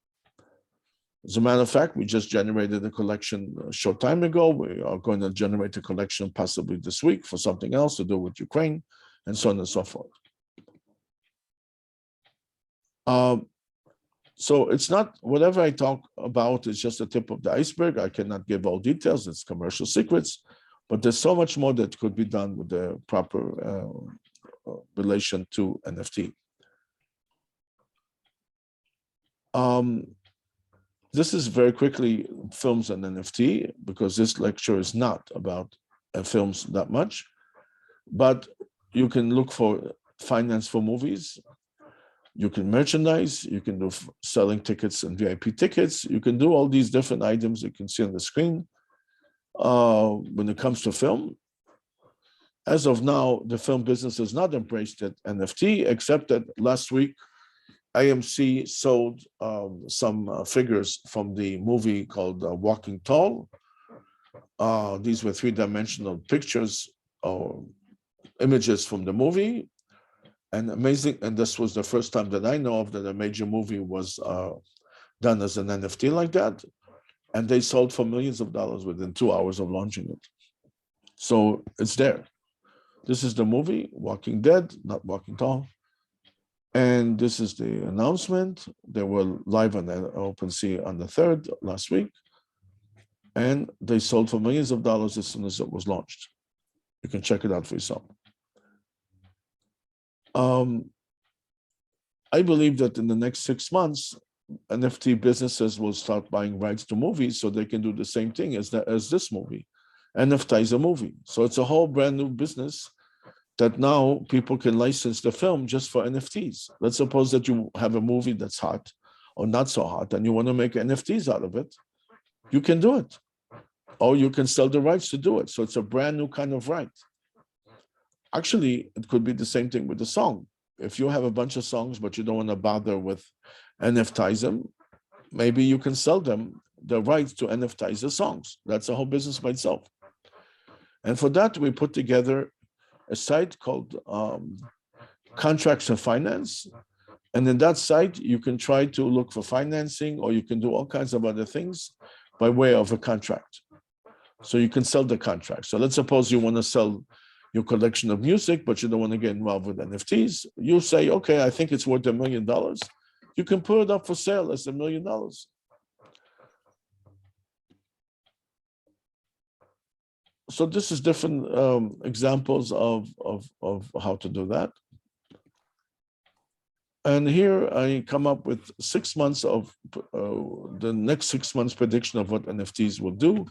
As a matter of fact, we just generated a collection a short time ago. We are going to generate a collection possibly this week for something else to do with Ukraine, and so on and so forth. So it's not, whatever I talk about is just the tip of the iceberg. I cannot give all details, it's commercial secrets, but there's so much more that could be done with the proper relation to NFT. This is very quickly films and NFT, because this lecture is not about films that much, but you can look for finance for movies. You can merchandise, you can do selling tickets and VIP tickets. You can do all these different items you can see on the screen. When it comes to film, as of now, the film business has not embraced it, NFT, except that last week, AMC sold some figures from the movie called Walking Tall. These were three-dimensional pictures or images from the movie. And amazing, and this was the first time that I know of that a major movie was done as an NFT like that. And they sold for millions of dollars within 2 hours of launching it. So it's there. This is the movie, Walking Dead, not Walking Tall. And this is the announcement. They were live on OpenSea on the 3rd last week. And they sold for millions of dollars as soon as it was launched. You can check it out for yourself. I believe that in the next 6 months, NFT businesses will start buying rights to movies so they can do the same thing as this movie, Nftized a movie. So it's a whole brand new business that now people can license the film just for NFTs. Let's suppose that you have a movie that's hot or not so hot and you want to make NFTs out of it. You can do it. Or you can sell the rights to do it. So it's a brand new kind of right. Actually, it could be the same thing with the song. If you have a bunch of songs, but you don't want to bother with NFTize them, maybe you can sell them the rights to NFTize the songs. That's a whole business by itself. And for that, we put together a site called Contracts and Finance. And in that site, you can try to look for financing, or you can do all kinds of other things by way of a contract. So you can sell the contract. So let's suppose you want to sell your collection of music, but you don't want to get involved with NFTs. You say, okay, I think it's worth $1 million. You can put it up for sale as $1 million. So this is different examples of how to do that. And here I come up with 6 months of the next 6 months prediction of what NFTs will do.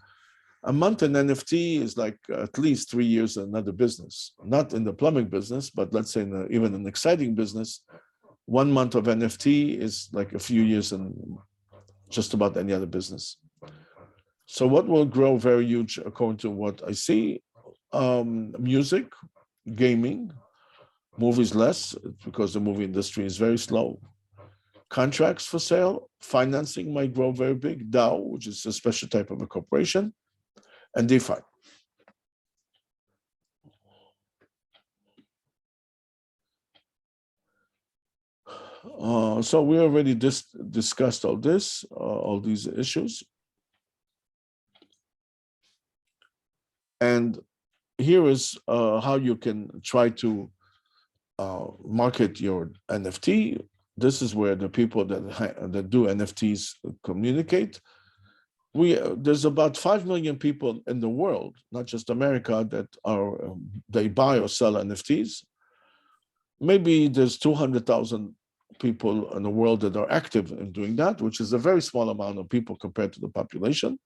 A month in NFT is like at least 3 years in another business, not in the plumbing business, but let's say even an exciting business. 1 month of NFT is like a few years in just about any other business. So what will grow very huge according to what I see? Music, gaming, movies less because the movie industry is very slow. Contracts for sale, financing might grow very big. DAO, which is a special type of a corporation, and DeFi. So we already discussed all this, all these issues. And here is how you can try to market your NFT. This is where the people that do NFTs communicate. There's about 5 million people in the world, not just America, that they buy or sell NFTs. Maybe there's 200,000 people in the world that are active in doing that, which is a very small amount of people compared to the population.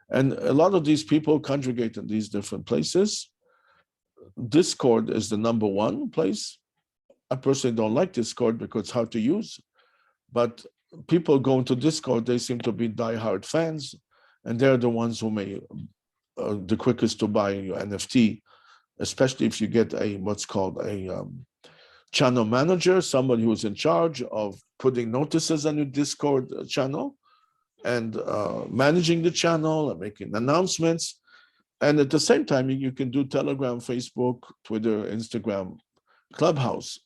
And a lot of these people congregate in these different places. Discord is the number one place. I personally don't like Discord because it's hard to use, but people going to Discord, they seem to be diehard fans, and they're the ones who may the quickest to buy your NFT, especially if you get what's called a channel manager, somebody who's in charge of putting notices on your Discord channel and managing the channel and making announcements. And at the same time, you can do Telegram, Facebook, Twitter, Instagram, Clubhouse.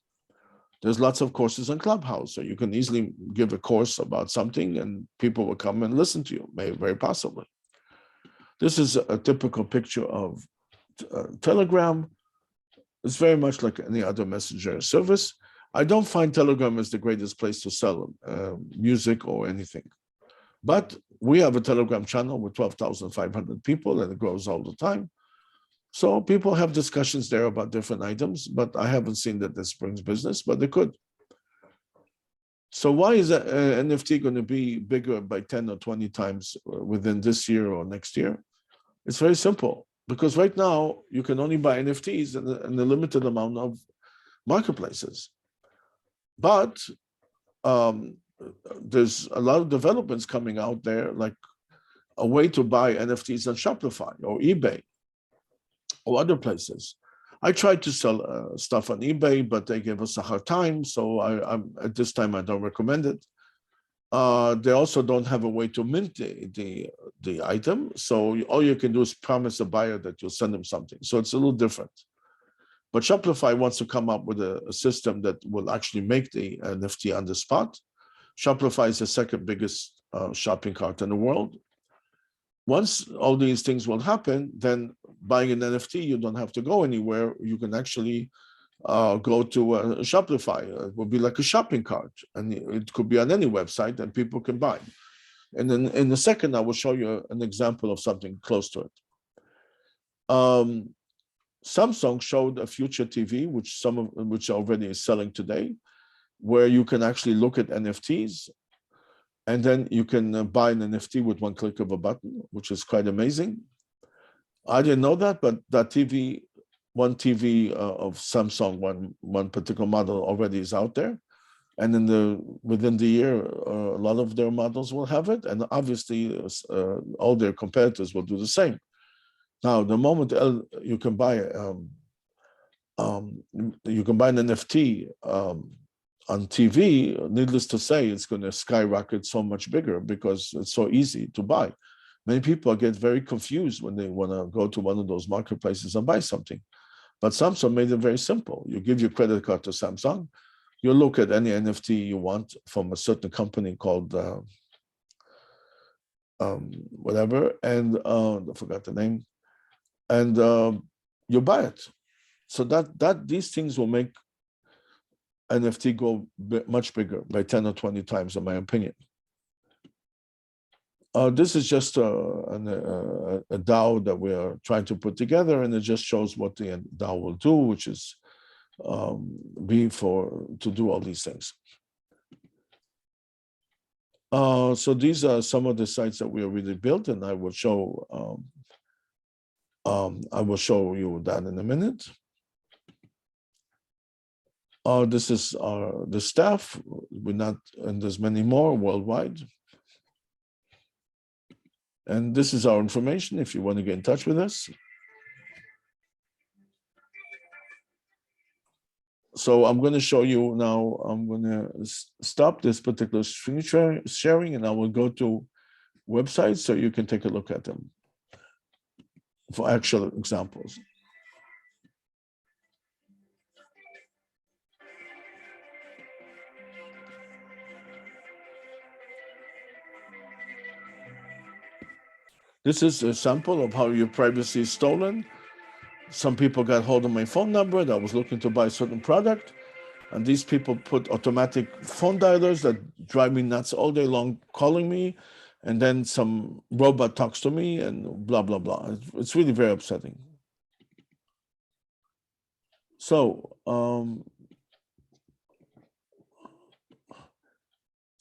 There's lots of courses on Clubhouse, so you can easily give a course about something and people will come and listen to you, very possibly. This is a typical picture of Telegram. It's very much like any other messenger service. I don't find Telegram as the greatest place to sell music or anything. But we have a Telegram channel with 12,500 people and it grows all the time. So people have discussions there about different items, but I haven't seen that this brings business, but they could. So why is an NFT going to be bigger by 10 or 20 times within this year or next year? It's very simple, because right now you can only buy NFTs in a limited amount of marketplaces. But there's a lot of developments coming out there, like a way to buy NFTs on Shopify or eBay or other places. I tried to sell stuff on eBay, but they gave us a hard time. So at this time, I don't recommend it. They also don't have a way to mint the item. So all you can do is promise a buyer that you'll send them something. So it's a little different. But Shopify wants to come up with a system that will actually make the NFT on the spot. Shopify is the second biggest shopping cart in the world. Once all these things will happen, then buying an NFT, you don't have to go anywhere. You can actually go to Shopify. It will be like a shopping cart, and it could be on any website, and people can buy. And then in a second, I will show you an example of something close to it. Samsung showed a future TV, which already is selling today, where you can actually look at NFTs, and then you can buy an NFT with one click of a button, which is quite amazing. I didn't know that, but that TV one TV of Samsung, one particular model already is out there, and within the year, a lot of their models will have it, and obviously all their competitors will do the same. Now, the moment you can buy an NFT on TV, needless to say, it's going to skyrocket so much bigger because it's so easy to buy. Many people get very confused when they want to go to one of those marketplaces and buy something. But Samsung made it very simple. You give your credit card to Samsung, you look at any NFT you want from a certain company called whatever, and I forgot the name, and you buy it. So that these things will make NFT go much bigger by 10 or 20 times, in my opinion. This is just a DAO that we are trying to put together, and it just shows what the DAO will do, which is to do all these things. So these are some of the sites that we already built, and I will show you that in a minute. This is the staff. And there's many more worldwide. And this is our information if you want to get in touch with us. So I'm going to show you now, I'm going to stop this particular screen sharing, and I will go to websites so you can take a look at them for actual examples. This is a sample of how your privacy is stolen. Some people got hold of my phone number that was looking to buy a certain product, and these people put automatic phone dialers that drive me nuts all day long calling me, and then some robot talks to me and blah, blah, blah. It's really very upsetting. So,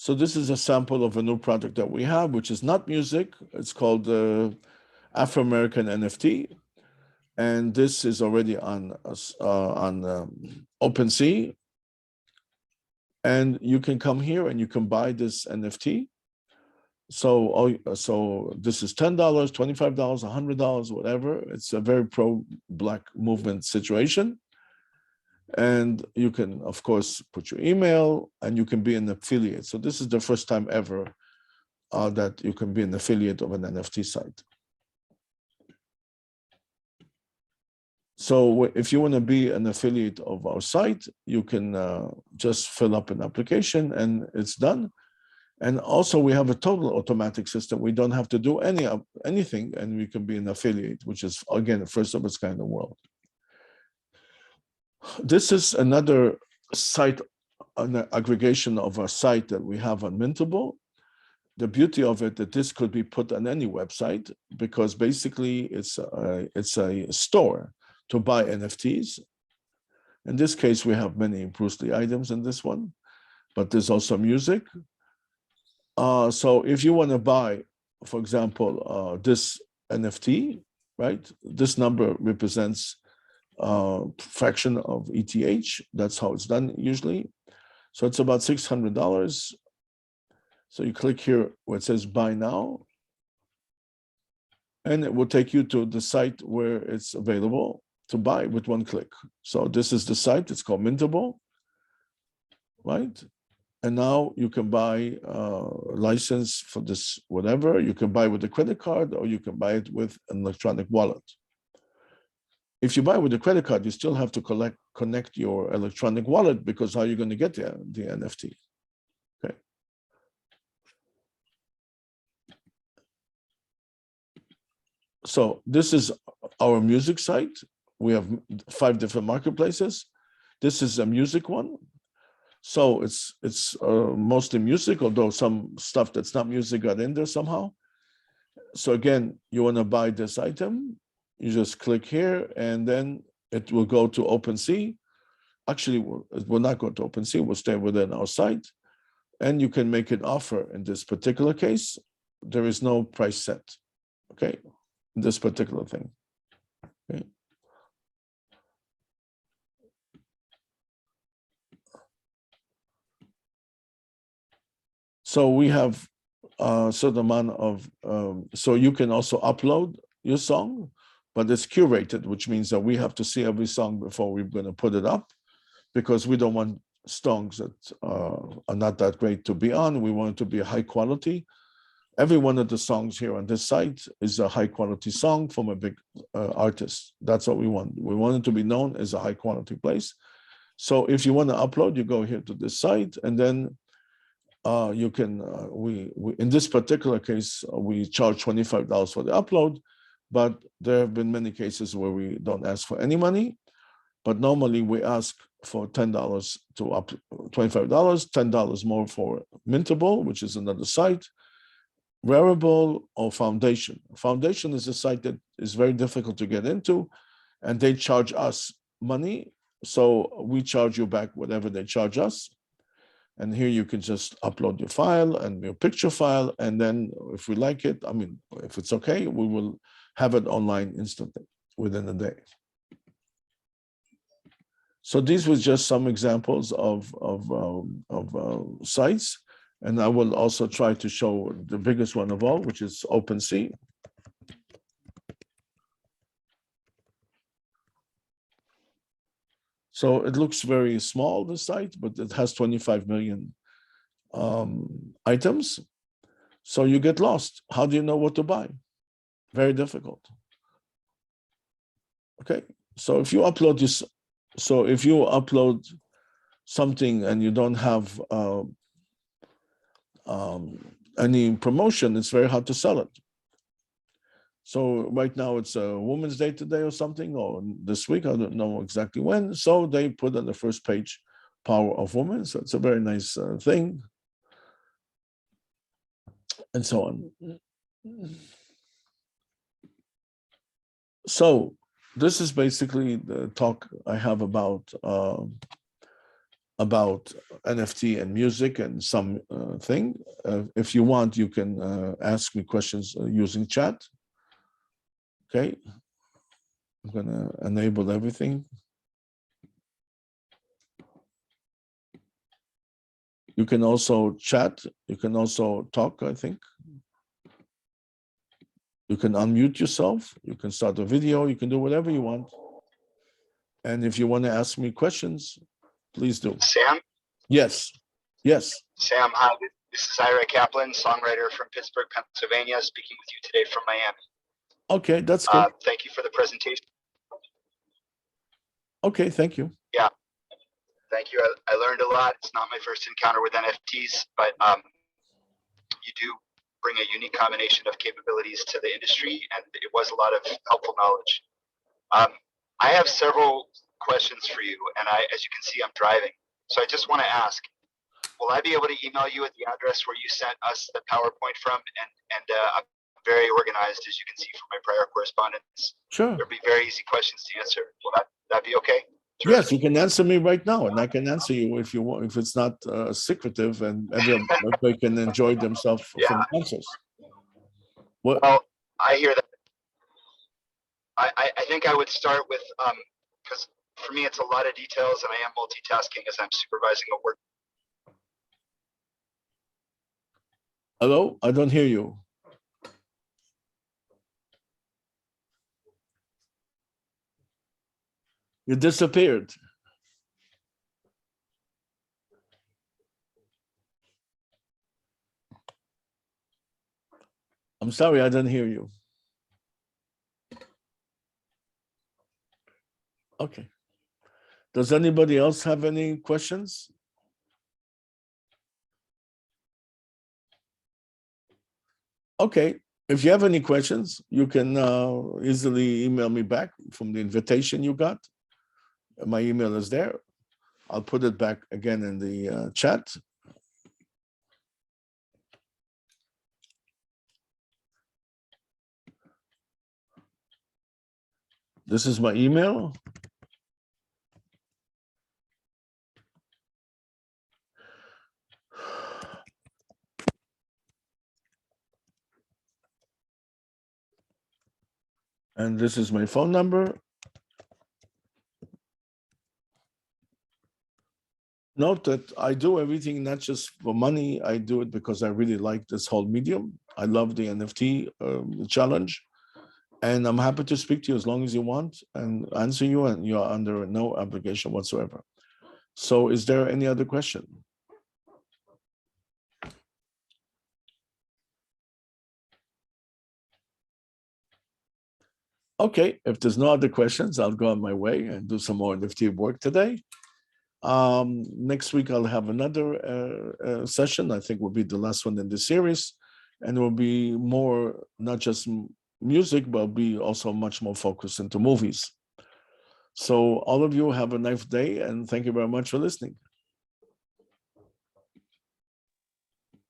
so this is a sample of a new project that we have, which is not music. It's called Afro-American NFT. And this is already on OpenSea. And you can come here and you can buy this NFT. So this is $10, $25, $100, whatever. It's a very pro-Black movement situation. And you can, of course, put your email, and you can be an affiliate. So this is the first time ever that you can be an affiliate of an NFT site. So if you want to be an affiliate of our site, you can just fill up an application and it's done. And also we have a total automatic system. We don't have to do anything, and we can be an affiliate, which is, again, the first of its kind in the world. This is another site, an aggregation of a site that we have on Mintable. The beauty of it that this could be put on any website, because basically it's a store to buy NFTs. In this case, we have many Bruce Lee items in this one, but there's also music. So if you want to buy, for example, this NFT, right? This number represents fraction of ETH. That's how it's done usually. So it's about $600. So you click here where it says buy now, and it will take you to the site where it's available to buy with one click. So this is the site. It's called Mintable, right? And now you can buy a license for this, whatever. You can buy with a credit card, or you can buy it with an electronic wallet. If you buy with a credit card, you still have to connect your electronic wallet, because how are you going to get the NFT? Okay. So this is our music site. We have 5 different marketplaces. This is a music one. So it's mostly music, although some stuff that's not music got in there somehow. So again, you want to buy this item, you just click here, and then it will go to OpenSea. Actually, it will not go to OpenSea, it will stay within our site. And you can make an offer. In this particular case, there is no price set, okay, in this particular thing. Okay. So we have a certain amount of, so you can also upload your song, but it's curated, which means that we have to see every song before we're going to put it up, because we don't want songs that are not that great to be on. We want it to be high quality. Every one of the songs here on this site is a high quality song from a big artist. That's what we want. We want it to be known as a high quality place. So if you want to upload, you go here to this site, and then you can, we in this particular case, we charge $25 for the upload, but there have been many cases where we don't ask for any money, but normally we ask for $10 to up, $25, $10 more for Mintable, which is another site, Wearable, or Foundation. Foundation is a site that is very difficult to get into, and they charge us money, so we charge you back whatever they charge us. And here you can just upload your file and your picture file. And then if we like it, I mean, if it's okay, we will have it online instantly within a day. So these were just some examples of sites. And I will also try to show the biggest one of all, which is OpenSea. So it looks very small, the site, but it has 25 million items. So you get lost. How do you know what to buy? Very difficult. Okay, so if you upload this, so if you upload something and you don't have any promotion, it's very hard to sell it. So right now it's a Women's Day today or something, or this week, I don't know exactly when. So they put on the first page, Power of Women. So it's a very nice thing. And so on. So this is basically the talk I have about NFT and music and some thing. If you want, you can ask me questions using chat. Okay, I'm gonna enable everything. You can also chat. You can also talk, I think. You can unmute yourself. You can start a video. You can do whatever you want. And if you want to ask me questions, please do. Sam? Yes. Yes. Sam, hi. This is Ira Kaplan, songwriter from Pittsburgh, Pennsylvania, speaking with you today from Miami. Okay, that's good. Thank you for the presentation. Okay, thank you. Yeah, thank you. I learned a lot. It's not my first encounter with NFTs, but you do bring a unique combination of capabilities to the industry, and it was a lot of helpful knowledge. I have several questions for you, and as you can see, I'm driving. So I just want to ask, will I be able to email you at the address where you sent us the PowerPoint from? And I'm very organized, as you can see from my prior correspondence. Sure. There'll be very easy questions to answer. Will that be okay? Terrific. Yes, you can answer me right now, and I can answer you if you want, if it's not secretive, and everybody can enjoy themselves from the answers. Well, I hear that. I think I would start with, because for me it's a lot of details, and I am multitasking as I'm supervising a work. Hello, I don't hear you. You disappeared. I'm sorry, I didn't hear you. Okay. Does anybody else have any questions? Okay. If you have any questions, you can easily email me back from the invitation you got. My email is there. I'll put it back again in the chat. This is my email. And this is my phone number. Note that I do everything not just for money. I do it because I really like this whole medium. I love the NFT challenge, and I'm happy to speak to you as long as you want and answer you, and you're under no obligation whatsoever. So is there any other question? Okay, if there's no other questions, I'll go on my way and do some more NFT work today. Next week, I'll have another session. I think will be the last one in the series, and it will be more, not just music, but be also much more focused into movies. So all of you have a nice day, and thank you very much for listening.